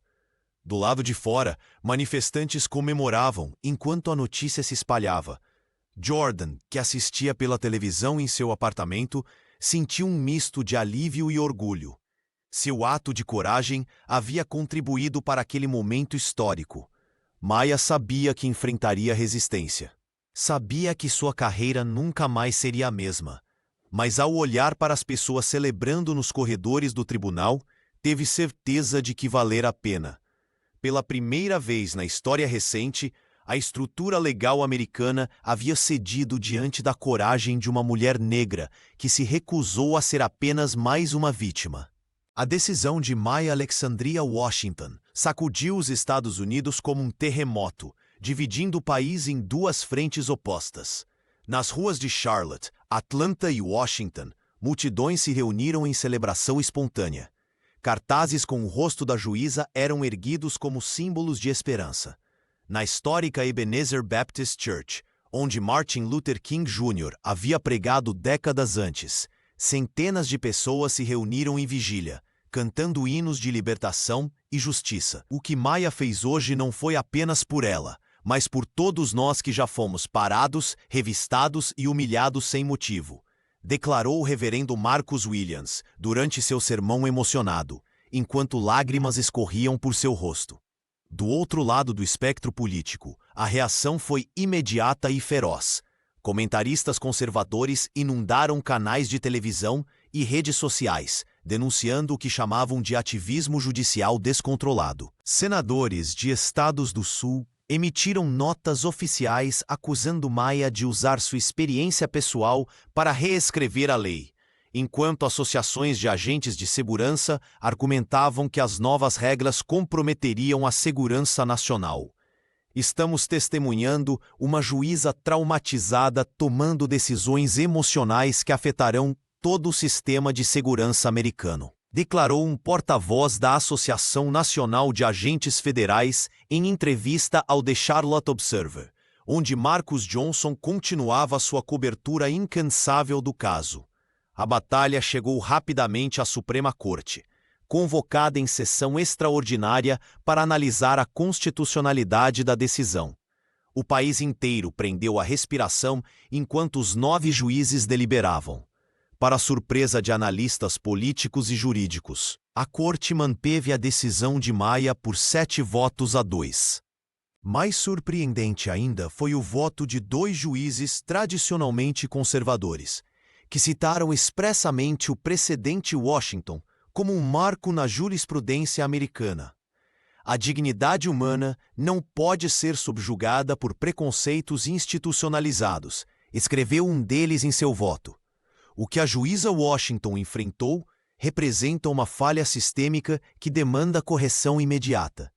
Do lado de fora, manifestantes comemoravam enquanto a notícia se espalhava. Jordan, que assistia pela televisão em seu apartamento, sentiu um misto de alívio e orgulho. Seu ato de coragem havia contribuído para aquele momento histórico. Maia sabia que enfrentaria resistência. Sabia que sua carreira nunca mais seria a mesma. Mas ao olhar para as pessoas celebrando nos corredores do tribunal, teve certeza de que valera a pena. Pela primeira vez na história recente, a estrutura legal americana havia cedido diante da coragem de uma mulher negra que se recusou a ser apenas mais uma vítima. A decisão de Maya Alexandria Washington sacudiu os Estados Unidos como um terremoto, dividindo o país em duas frentes opostas. Nas ruas de Charlotte, Atlanta e Washington, multidões se reuniram em celebração espontânea. Cartazes com o rosto da juíza eram erguidos como símbolos de esperança. Na histórica Ebenezer Baptist Church, onde Martin Luther King Jr. havia pregado décadas antes, centenas de pessoas se reuniram em vigília, cantando hinos de libertação e justiça. O que Maia fez hoje não foi apenas por ela, mas por todos nós que já fomos parados, revistados e humilhados sem motivo. declarou o reverendo Marcus Williams durante seu sermão emocionado, enquanto lágrimas escorriam por seu rosto. Do outro lado do espectro político, a reação foi imediata e feroz. Comentaristas conservadores inundaram canais de televisão e redes sociais, denunciando o que chamavam de ativismo judicial descontrolado. Senadores de estados do Sul emitiram notas oficiais acusando Maia de usar sua experiência pessoal para reescrever a lei, enquanto associações de agentes de segurança argumentavam que as novas regras comprometeriam a segurança nacional. Estamos testemunhando uma juíza traumatizada tomando decisões emocionais que afetarão todo o sistema de segurança americano, declarou um porta-voz da Associação Nacional de Agentes Federais em entrevista ao The Charlotte Observer, onde Marcus Johnson continuava sua cobertura incansável do caso. A batalha chegou rapidamente à Suprema Corte, convocada em sessão extraordinária para analisar a constitucionalidade da decisão. O país inteiro prendeu a respiração enquanto os 9 juízes deliberavam. Para surpresa de analistas políticos e jurídicos, a Corte manteve a decisão de Maia por 7-2. Mais surpreendente ainda foi o voto de 2 juízes tradicionalmente conservadores, que citaram expressamente o precedente Washington como um marco na jurisprudência americana. A dignidade humana não pode ser subjugada por preconceitos institucionalizados, escreveu um deles em seu voto. O que a juíza Washington enfrentou representa uma falha sistêmica que demanda correção imediata.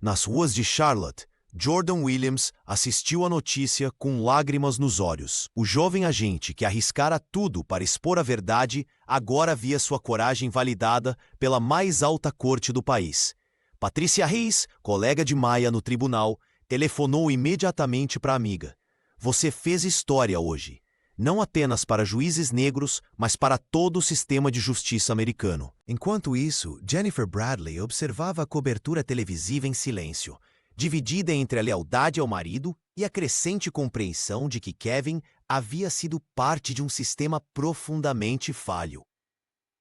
Nas ruas de Charlotte, Jordan Williams assistiu à notícia com lágrimas nos olhos. O jovem agente que arriscara tudo para expor a verdade agora via sua coragem validada pela mais alta corte do país. Patrícia Reis, colega de Maia no tribunal, telefonou imediatamente para a amiga. Você fez história hoje. Não apenas para juízes negros, mas para todo o sistema de justiça americano. Enquanto isso, Jennifer Bradley observava a cobertura televisiva em silêncio, dividida entre a lealdade ao marido e a crescente compreensão de que Kevin havia sido parte de um sistema profundamente falho.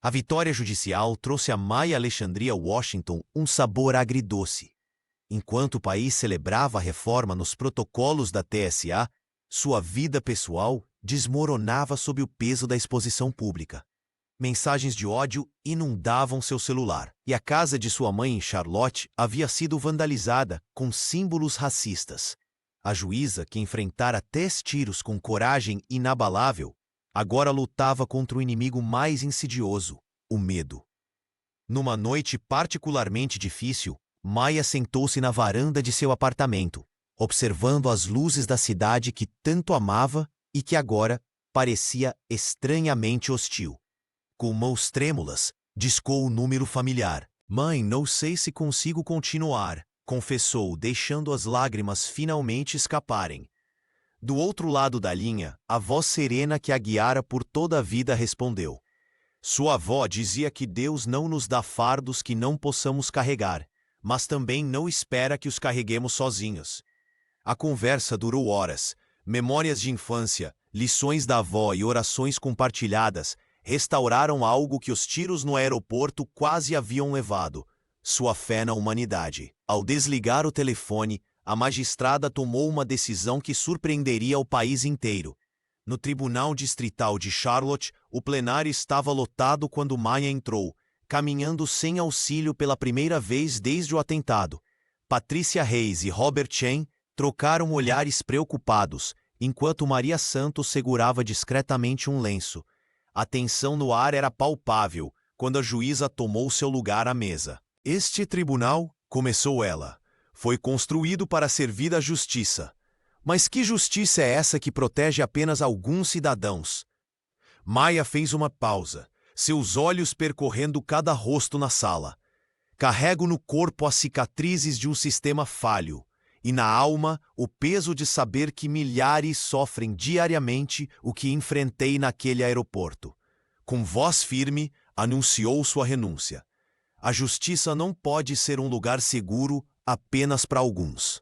A vitória judicial trouxe a Maia Alexandria Washington um sabor agridoce. Enquanto o país celebrava a reforma nos protocolos da TSA, sua vida pessoal desmoronava sob o peso da exposição pública. Mensagens de ódio inundavam seu celular, e a casa de sua mãe em Charlotte havia sido vandalizada com símbolos racistas. A juíza, que enfrentara 10 tiros com coragem inabalável, agora lutava contra o inimigo mais insidioso, o medo. Numa noite particularmente difícil, Maia sentou-se na varanda de seu apartamento, observando as luzes da cidade que tanto amava e que agora parecia estranhamente hostil. Com mãos trêmulas, discou o número familiar. Mãe, não sei se consigo continuar, confessou, deixando as lágrimas finalmente escaparem. Do outro lado da linha, a voz serena que a guiara por toda a vida respondeu. Sua avó dizia que Deus não nos dá fardos que não possamos carregar, mas também não espera que os carreguemos sozinhos. A conversa durou horas. Memórias de infância, lições da avó e orações compartilhadas restauraram algo que os tiros no aeroporto quase haviam levado: sua fé na humanidade. Ao desligar o telefone, a magistrada tomou uma decisão que surpreenderia o país inteiro. No Tribunal Distrital de Charlotte, o plenário estava lotado quando Maia entrou, caminhando sem auxílio pela primeira vez desde o atentado. Patrícia Reis e Robert Chen trocaram olhares preocupados, enquanto Maria Santos segurava discretamente um lenço. A tensão no ar era palpável quando a juíza tomou seu lugar à mesa. Este tribunal, começou ela, foi construído para servir à justiça. Mas que justiça é essa que protege apenas alguns cidadãos? Maia fez uma pausa, seus olhos percorrendo cada rosto na sala. Carrego no corpo as cicatrizes de um sistema falho, e na alma o peso de saber que milhares sofrem diariamente o que enfrentei naquele aeroporto. Com voz firme, anunciou sua renúncia. A justiça não pode ser um lugar seguro apenas para alguns.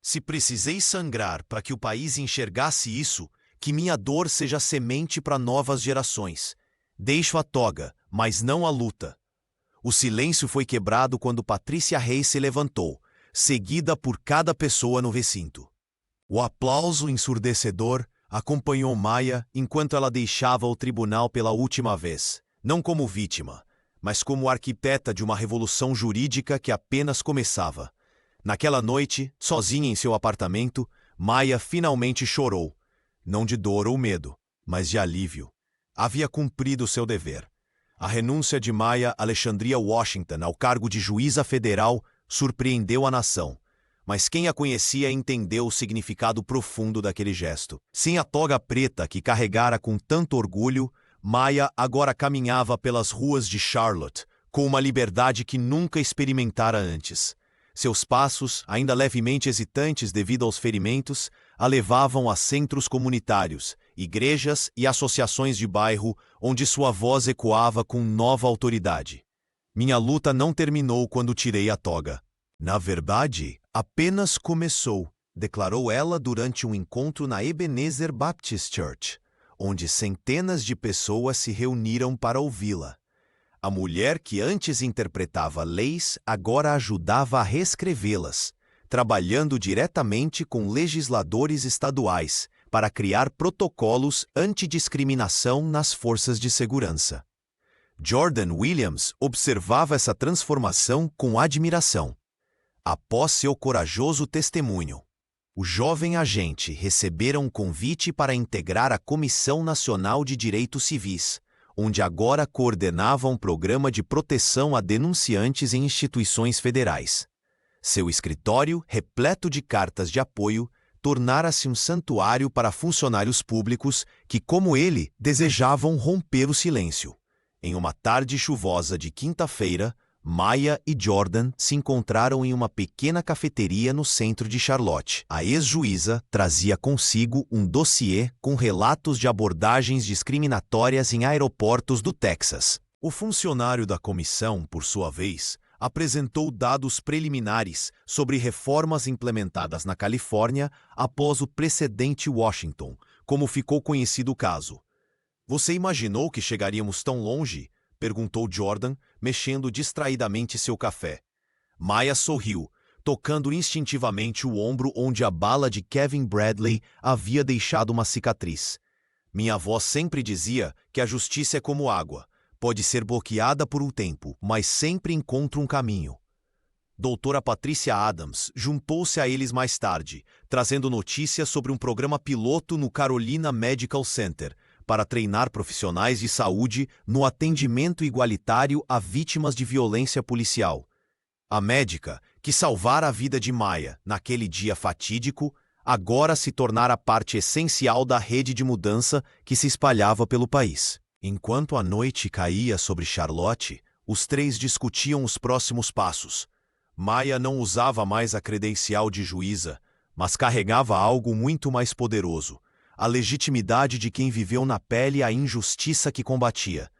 Se precisei sangrar para que o país enxergasse isso, Que minha dor seja semente para novas gerações. Deixo a toga, mas não a luta. O silêncio foi quebrado quando Patrícia Reis se levantou, seguida por cada pessoa no recinto. O aplauso ensurdecedor acompanhou Maia enquanto ela deixava o tribunal pela última vez, não como vítima, mas como arquiteta de uma revolução jurídica que apenas começava. Naquela noite, sozinha em seu apartamento, Maia finalmente chorou, não de dor ou medo, mas de alívio. Havia cumprido seu dever. A renúncia de Maia Alexandria Washington ao cargo de juíza federal surpreendeu a nação, mas quem a conhecia entendeu o significado profundo daquele gesto. Sem a toga preta que carregara com tanto orgulho, Maia agora caminhava pelas ruas de Charlotte, com uma liberdade que nunca experimentara antes. Seus passos, ainda levemente hesitantes devido aos ferimentos, a levavam a centros comunitários, igrejas e associações de bairro, onde sua voz ecoava com nova autoridade. Minha luta não terminou quando tirei a toga. Na verdade, apenas começou, declarou ela durante um encontro na Ebenezer Baptist Church, onde centenas de pessoas se reuniram para ouvi-la. A mulher que antes interpretava leis agora ajudava a reescrevê-las, trabalhando diretamente com legisladores estaduais para criar protocolos antidiscriminação nas forças de segurança. Jordan Williams observava essa transformação com admiração. Após seu corajoso testemunho, o jovem agente recebera um convite para integrar a Comissão Nacional de Direitos Civis, onde agora coordenava um programa de proteção a denunciantes em instituições federais. Seu escritório, repleto de cartas de apoio, tornara-se um santuário para funcionários públicos que, como ele, desejavam romper o silêncio. Em uma tarde chuvosa de quinta-feira, Maia e Jordan se encontraram em uma pequena cafeteria no centro de Charlotte. A ex-juíza trazia consigo um dossiê com relatos de abordagens discriminatórias em aeroportos do Texas. O funcionário da comissão, por sua vez, apresentou dados preliminares sobre reformas implementadas na Califórnia após o precedente Washington, como ficou conhecido o caso. "Você imaginou que chegaríamos tão longe?" perguntou Jordan, mexendo distraidamente seu café. Maia sorriu, tocando instintivamente o ombro onde a bala de Kevin Bradley havia deixado uma cicatriz. "Minha avó sempre dizia que a justiça é como água. Pode ser bloqueada por um tempo, mas sempre encontra um caminho." Doutora Patrícia Adams juntou-se a eles mais tarde, trazendo notícias sobre um programa piloto no Carolina Medical Center, para treinar profissionais de saúde no atendimento igualitário a vítimas de violência policial. A médica, que salvara a vida de Maia naquele dia fatídico, agora se tornara parte essencial da rede de mudança que se espalhava pelo país. Enquanto a noite caía sobre Charlotte, os três discutiam os próximos passos. Maia não usava mais a credencial de juíza, mas carregava algo muito mais poderoso: a legitimidade de quem viveu na pele a injustiça que combatia.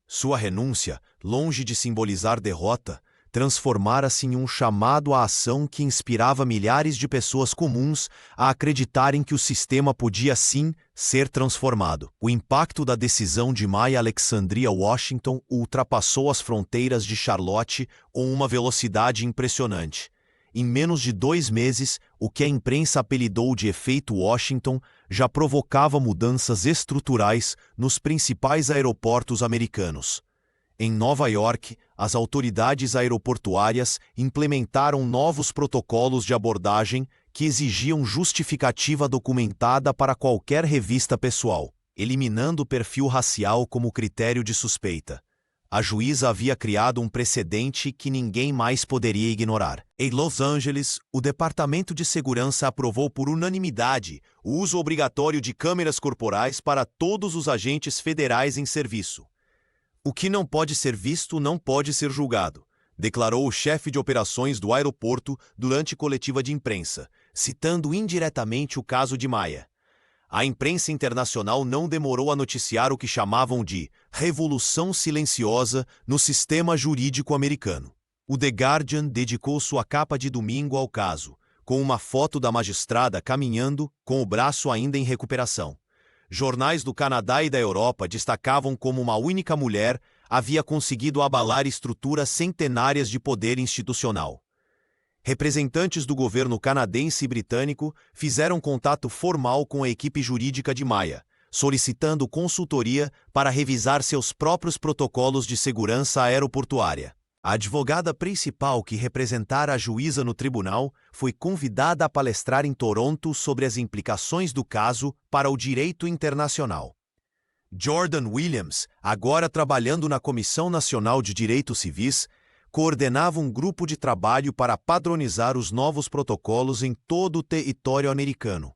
Sua renúncia, longe de simbolizar derrota, transformara-se em um chamado à ação que inspirava milhares de pessoas comuns a acreditarem que o sistema podia sim ser transformado. O impacto da decisão de Maia Alexandria Washington ultrapassou as fronteiras de Charlotte com uma velocidade impressionante. Em menos de 2 meses, o que a imprensa apelidou de efeito Washington já provocava mudanças estruturais nos principais aeroportos americanos. Em Nova York, as autoridades aeroportuárias implementaram novos protocolos de abordagem que exigiam justificativa documentada para qualquer revista pessoal, eliminando o perfil racial como critério de suspeita. A juíza havia criado um precedente que ninguém mais poderia ignorar. Em Los Angeles, o Departamento de Segurança aprovou por unanimidade o uso obrigatório de câmeras corporais para todos os agentes federais em serviço. "O que não pode ser visto não pode ser julgado", declarou o chefe de operações do aeroporto durante coletiva de imprensa, citando indiretamente o caso de Maia. A imprensa internacional não demorou a noticiar o que chamavam de revolução silenciosa no sistema jurídico americano. O The Guardian dedicou sua capa de domingo ao caso, com uma foto da magistrada caminhando com o braço ainda em recuperação. Jornais do Canadá e da Europa destacavam como uma única mulher havia conseguido abalar estruturas centenárias de poder institucional. Representantes do governo canadense e britânico fizeram contato formal com a equipe jurídica de Maya, solicitando consultoria para revisar seus próprios protocolos de segurança aeroportuária. A advogada principal que representara a juíza no tribunal foi convidada a palestrar em Toronto sobre as implicações do caso para o direito internacional. Jordan Williams, agora trabalhando na Comissão Nacional de Direitos Civis, coordenava um grupo de trabalho para padronizar os novos protocolos em todo o território americano.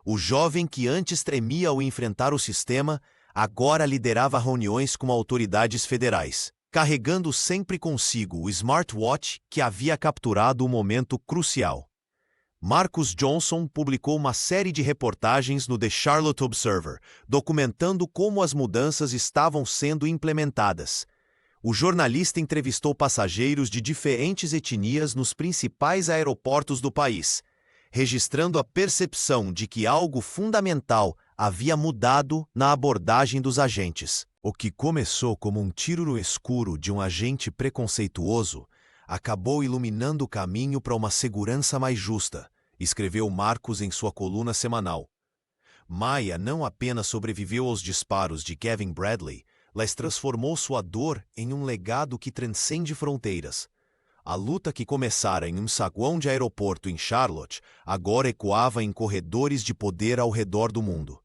O jovem que antes tremia ao enfrentar o sistema, agora liderava reuniões com autoridades federais, carregando sempre consigo o smartwatch que havia capturado o momento crucial. Marcus Johnson publicou uma série de reportagens no The Charlotte Observer, documentando como as mudanças estavam sendo implementadas. O jornalista entrevistou passageiros de diferentes etnias nos principais aeroportos do país, registrando a percepção de que algo fundamental havia mudado na abordagem dos agentes. O que começou como um tiro no escuro de um agente preconceituoso acabou iluminando o caminho para uma segurança mais justa, escreveu Marcus em sua coluna semanal. Maya não apenas sobreviveu aos disparos de Kevin Bradley, mas transformou sua dor em um legado que transcende fronteiras. A luta que começara em um saguão de aeroporto em Charlotte agora ecoava em corredores de poder ao redor do mundo.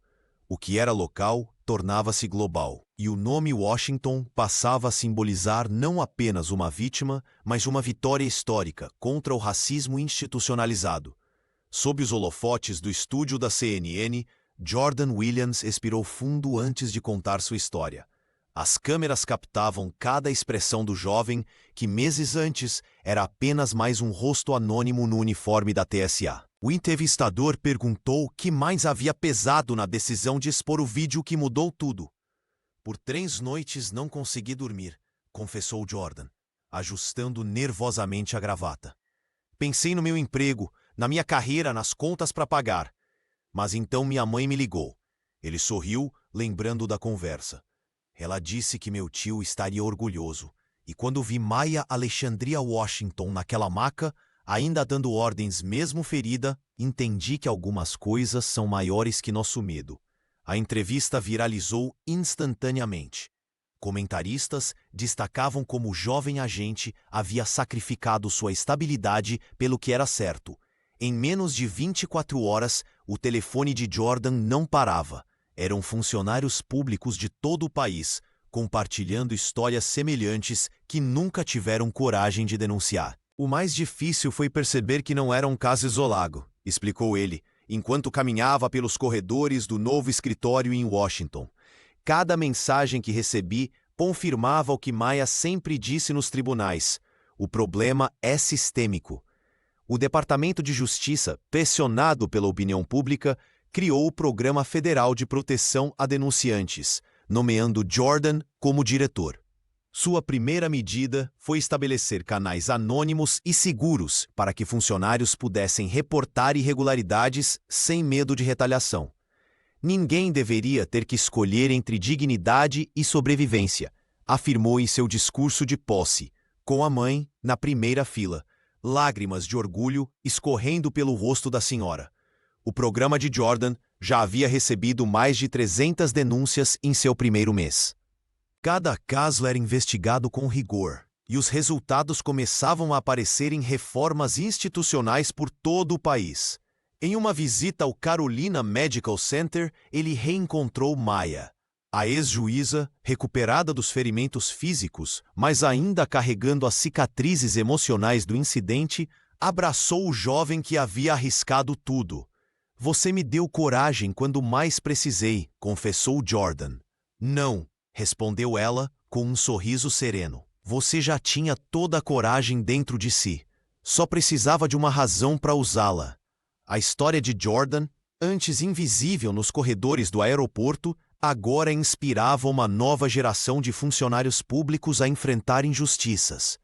O que era local tornava-se global, e o nome Washington passava a simbolizar não apenas uma vítima, mas uma vitória histórica contra o racismo institucionalizado. Sob os holofotes do estúdio da CNN, Jordan Williams expirou fundo antes de contar sua história. As câmeras captavam cada expressão do jovem que, meses antes, era apenas mais um rosto anônimo no uniforme da TSA. O entrevistador perguntou o que mais havia pesado na decisão de expor o vídeo que mudou tudo. Por 3 noites não consegui dormir, confessou Jordan, ajustando nervosamente a gravata. Pensei no meu emprego, na minha carreira, nas contas para pagar. Mas então minha mãe me ligou. Ele sorriu, lembrando da conversa. Ela disse que meu tio estaria orgulhoso, e quando vi Maya Alexandria Washington naquela maca, ainda dando ordens mesmo ferida, entendi que algumas coisas são maiores que nosso medo. A entrevista viralizou instantaneamente. Comentaristas destacavam como o jovem agente havia sacrificado sua estabilidade pelo que era certo. Em menos de 24 horas, o telefone de Jordan não parava. Eram funcionários públicos de todo o país, compartilhando histórias semelhantes que nunca tiveram coragem de denunciar. O mais difícil foi perceber que não era um caso isolado, explicou ele, enquanto caminhava pelos corredores do novo escritório em Washington. Cada mensagem que recebi confirmava o que Maya sempre disse nos tribunais: o problema é sistêmico. O Departamento de Justiça, pressionado pela opinião pública, criou o Programa Federal de Proteção a Denunciantes, nomeando Jordan como diretor. Sua primeira medida foi estabelecer canais anônimos e seguros para que funcionários pudessem reportar irregularidades sem medo de retaliação. Ninguém deveria ter que escolher entre dignidade e sobrevivência, afirmou em seu discurso de posse, com a mãe na primeira fila, lágrimas de orgulho escorrendo pelo rosto da senhora. O programa de Jordan já havia recebido mais de 300 denúncias em seu primeiro mês. Cada caso era investigado com rigor, e os resultados começavam a aparecer em reformas institucionais por todo o país. Em uma visita ao Carolina Medical Center, ele reencontrou Maya. A ex-juíza, recuperada dos ferimentos físicos, mas ainda carregando as cicatrizes emocionais do incidente, abraçou o jovem que havia arriscado tudo. Você me deu coragem quando mais precisei, confessou Jordan. Não, respondeu ela com um sorriso sereno. Você já tinha toda a coragem dentro de si. Só precisava de uma razão para usá-la. A história de Jordan, antes invisível nos corredores do aeroporto, agora inspirava uma nova geração de funcionários públicos a enfrentar injustiças.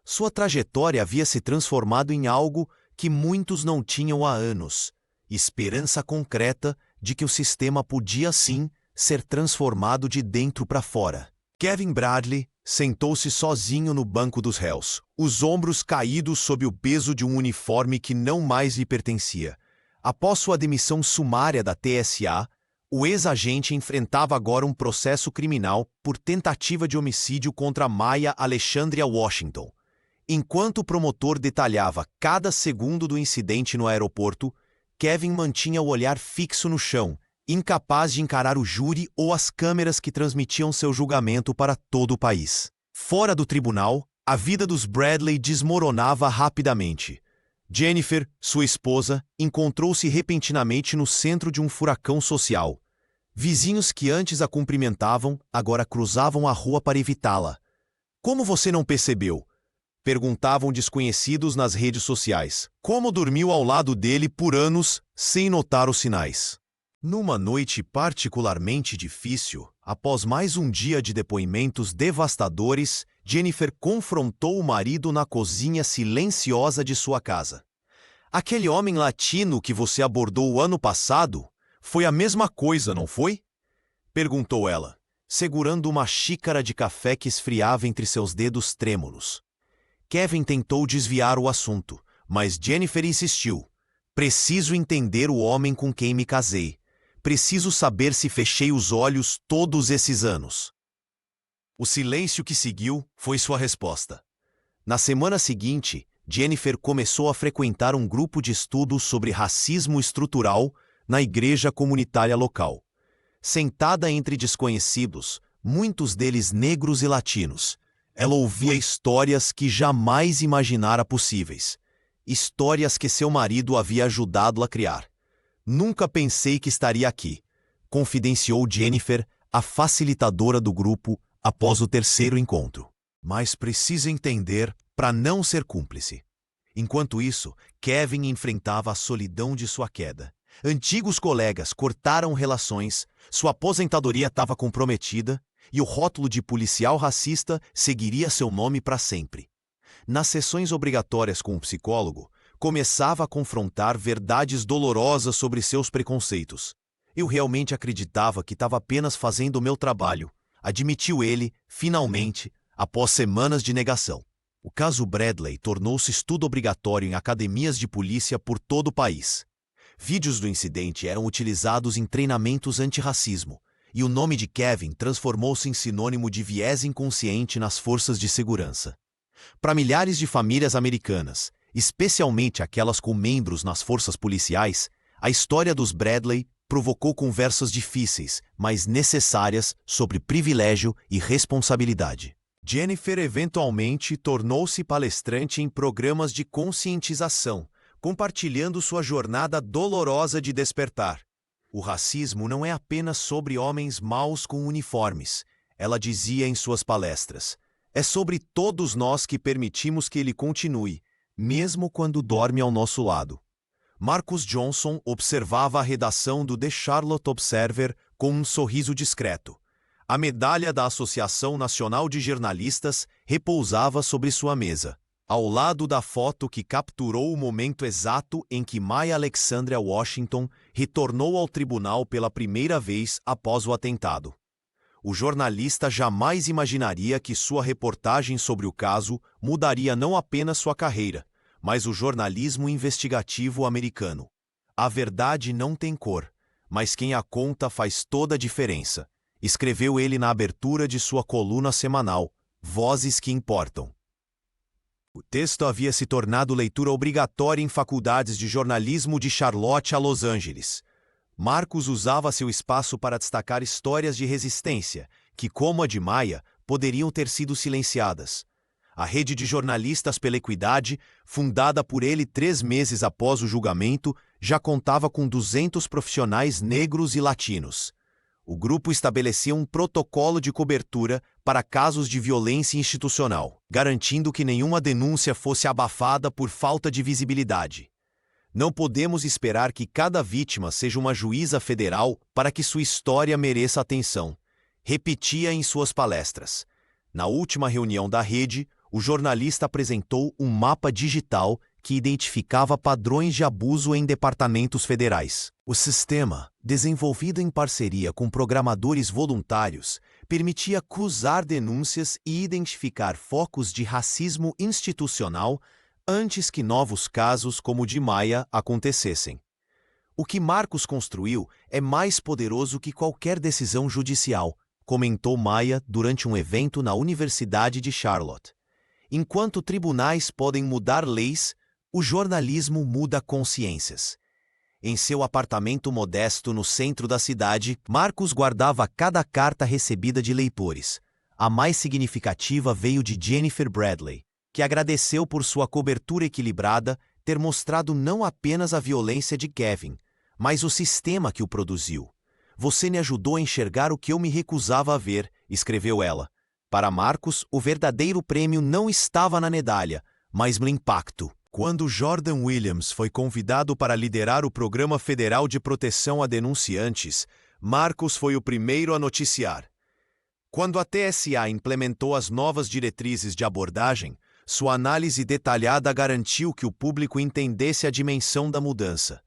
Sua trajetória havia se transformado em algo que muitos não tinham há anos: esperança concreta de que o sistema podia sim ser transformado de dentro para fora. Kevin Bradley sentou-se sozinho no banco dos réus, os ombros caídos sob o peso de um uniforme que não mais lhe pertencia. Após sua demissão sumária da TSA, o ex-agente enfrentava agora um processo criminal por tentativa de homicídio contra Maya Alexandria Washington. Enquanto o promotor detalhava cada segundo do incidente no aeroporto, Kevin mantinha o olhar fixo no chão, incapaz de encarar o júri ou as câmeras que transmitiam seu julgamento para todo o país. Fora do tribunal, a vida dos Bradley desmoronava rapidamente. Jennifer, sua esposa, encontrou-se repentinamente no centro de um furacão social. Vizinhos que antes a cumprimentavam, agora cruzavam a rua para evitá-la. "Como você não percebeu?" perguntavam desconhecidos nas redes sociais. Como dormiu ao lado dele por anos, sem notar os sinais. Numa noite particularmente difícil, após mais um dia de depoimentos devastadores, Jennifer confrontou o marido na cozinha silenciosa de sua casa. "Aquele homem latino que você abordou o ano passado foi a mesma coisa, não foi?" perguntou ela, segurando uma xícara de café que esfriava entre seus dedos trêmulos. Kevin tentou desviar o assunto, mas Jennifer insistiu. "Preciso entender o homem com quem me casei. Preciso saber se fechei os olhos todos esses anos." O silêncio que seguiu foi sua resposta. Na semana seguinte, Jennifer começou a frequentar um grupo de estudos sobre racismo estrutural na igreja comunitária local. Sentada entre desconhecidos, muitos deles negros e latinos, ela ouvia histórias que jamais imaginara possíveis. Histórias que seu marido havia ajudado a criar. "Nunca pensei que estaria aqui", confidenciou Jennifer, a facilitadora do grupo, após o terceiro encontro. "Mas precisa entender para não ser cúmplice." Enquanto isso, Kevin enfrentava a solidão de sua queda. Antigos colegas cortaram relações, sua aposentadoria estava comprometida e o rótulo de policial racista seguiria seu nome para sempre. Nas sessões obrigatórias com o psicólogo, começava a confrontar verdades dolorosas sobre seus preconceitos. "Eu realmente acreditava que estava apenas fazendo o meu trabalho", admitiu ele, finalmente, após semanas de negação. O caso Bradley tornou-se estudo obrigatório em academias de polícia por todo o país. Vídeos do incidente eram utilizados em treinamentos antirracismo, e o nome de Kevin transformou-se em sinônimo de viés inconsciente nas forças de segurança. Para milhares de famílias americanas, especialmente aquelas com membros nas forças policiais, a história dos Bradley provocou conversas difíceis, mas necessárias sobre privilégio e responsabilidade. Jennifer eventualmente tornou-se palestrante em programas de conscientização, compartilhando sua jornada dolorosa de despertar. "O racismo não é apenas sobre homens maus com uniformes", ela dizia em suas palestras. "É sobre todos nós que permitimos que ele continue, mesmo quando dorme ao nosso lado." Marcus Johnson observava a redação do The Charlotte Observer com um sorriso discreto. A medalha da Associação Nacional de Jornalistas repousava sobre sua mesa, ao lado da foto que capturou o momento exato em que Maya Alexandria Washington retornou ao tribunal pela primeira vez após o atentado. O jornalista jamais imaginaria que sua reportagem sobre o caso mudaria não apenas sua carreira, mas o jornalismo investigativo americano. "A verdade não tem cor, mas quem a conta faz toda a diferença", escreveu ele na abertura de sua coluna semanal, Vozes que Importam. O texto havia se tornado leitura obrigatória em faculdades de jornalismo de Charlotte a Los Angeles. Marcus usava seu espaço para destacar histórias de resistência, que, como a de Maya, poderiam ter sido silenciadas. A rede de jornalistas pela equidade, fundada por ele 3 meses após o julgamento, já contava com 200 profissionais negros e latinos. O grupo estabelecia um protocolo de cobertura para casos de violência institucional, garantindo que nenhuma denúncia fosse abafada por falta de visibilidade. "Não podemos esperar que cada vítima seja uma juíza federal para que sua história mereça atenção", repetia em suas palestras. Na última reunião da rede, o jornalista apresentou um mapa digital que identificava padrões de abuso em departamentos federais. O sistema, desenvolvido em parceria com programadores voluntários, permitia cruzar denúncias e identificar focos de racismo institucional antes que novos casos como o de Maya acontecessem. O que Marcus construiu é mais poderoso que qualquer decisão judicial, comentou Maya durante um evento na Universidade de Charlotte. Enquanto tribunais podem mudar leis, o jornalismo muda consciências. Em seu apartamento modesto no centro da cidade, Marcus guardava cada carta recebida de leitores. A mais significativa veio de Jennifer Bradley, que agradeceu por sua cobertura equilibrada ter mostrado não apenas a violência de Kevin, mas o sistema que o produziu. Você me ajudou a enxergar o que eu me recusava a ver, escreveu ela. Para Marcus, o verdadeiro prêmio não estava na medalha, mas no impacto. Quando Jordan Williams foi convidado para liderar o Programa Federal de Proteção a Denunciantes, Marcus foi o primeiro a noticiar. Quando a TSA implementou as novas diretrizes de abordagem, sua análise detalhada garantiu que o público entendesse a dimensão da mudança.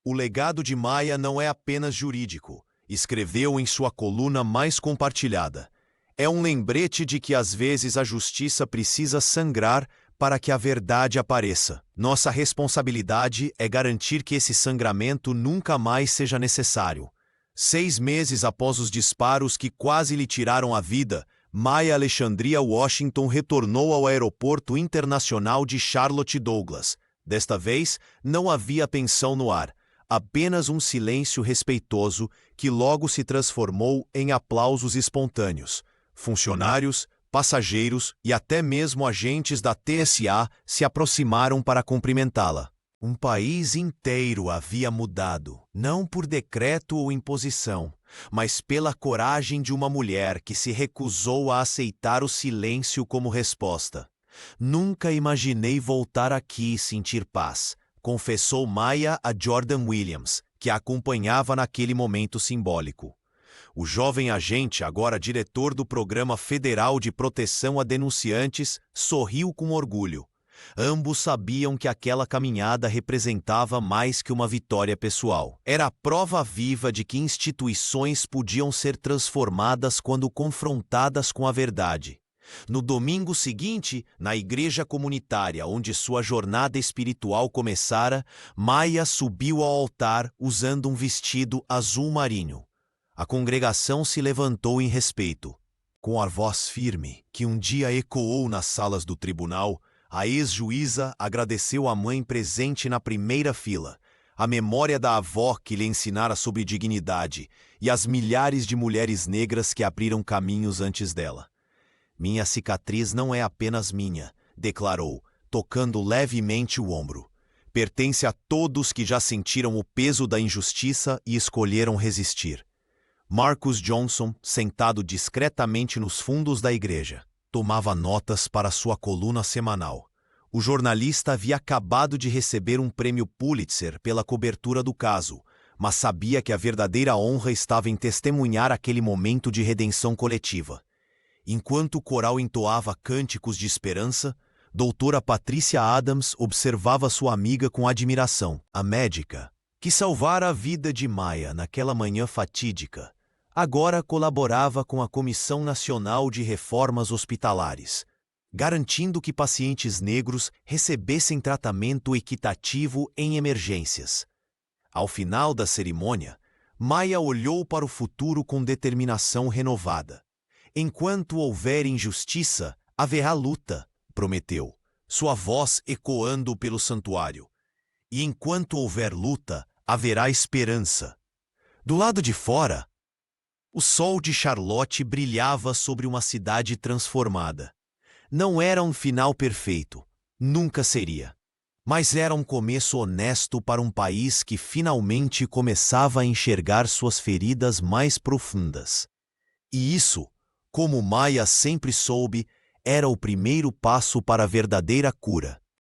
O legado de Maya não é apenas jurídico, escreveu em sua coluna mais compartilhada. É um lembrete de que às vezes a justiça precisa sangrar para que a verdade apareça. Nossa responsabilidade é garantir que esse sangramento nunca mais seja necessário. 6 meses após os disparos que quase lhe tiraram a vida, Maya Alexandria Washington retornou ao Aeroporto Internacional de Charlotte Douglas. Desta vez, não havia tensão no ar. Apenas um silêncio respeitoso que logo se transformou em aplausos espontâneos. Funcionários, passageiros e até mesmo agentes da TSA se aproximaram para cumprimentá-la. Um país inteiro havia mudado, não por decreto ou imposição, mas pela coragem de uma mulher que se recusou a aceitar o silêncio como resposta. Nunca imaginei voltar aqui e sentir paz, confessou Maya a Jordan Williams, que a acompanhava naquele momento simbólico. O jovem agente, agora diretor do Programa Federal de Proteção a Denunciantes, sorriu com orgulho. Ambos sabiam que aquela caminhada representava mais que uma vitória pessoal. Era a prova viva de que instituições podiam ser transformadas quando confrontadas com a verdade. No domingo seguinte, na igreja comunitária onde sua jornada espiritual começara, Maya subiu ao altar usando um vestido azul marinho. A congregação se levantou em respeito. Com a voz firme, que um dia ecoou nas salas do tribunal, a ex-juíza agradeceu a mãe presente na primeira fila, a memória da avó que lhe ensinara sobre dignidade e as milhares de mulheres negras que abriram caminhos antes dela. Minha cicatriz não é apenas minha, declarou, tocando levemente o ombro. Pertence a todos que já sentiram o peso da injustiça e escolheram resistir. Marcus Johnson, sentado discretamente nos fundos da igreja, tomava notas para sua coluna semanal. O jornalista havia acabado de receber um prêmio Pulitzer pela cobertura do caso, mas sabia que a verdadeira honra estava em testemunhar aquele momento de redenção coletiva. Enquanto o coral entoava cânticos de esperança, doutora Patricia Adams observava sua amiga com admiração. A médica, que salvara a vida de Maya naquela manhã fatídica, agora colaborava com a Comissão Nacional de Reformas Hospitalares, garantindo que pacientes negros recebessem tratamento equitativo em emergências. Ao final da cerimônia, Maya olhou para o futuro com determinação renovada. Enquanto houver injustiça, haverá luta, prometeu, sua voz ecoando pelo santuário. E enquanto houver luta, haverá esperança. Do lado de fora, o sol de Charlotte brilhava sobre uma cidade transformada. Não era um final perfeito, nunca seria. Mas era um começo honesto para um país que finalmente começava a enxergar suas feridas mais profundas. E isso, como Maya sempre soube, era o primeiro passo para a verdadeira cura.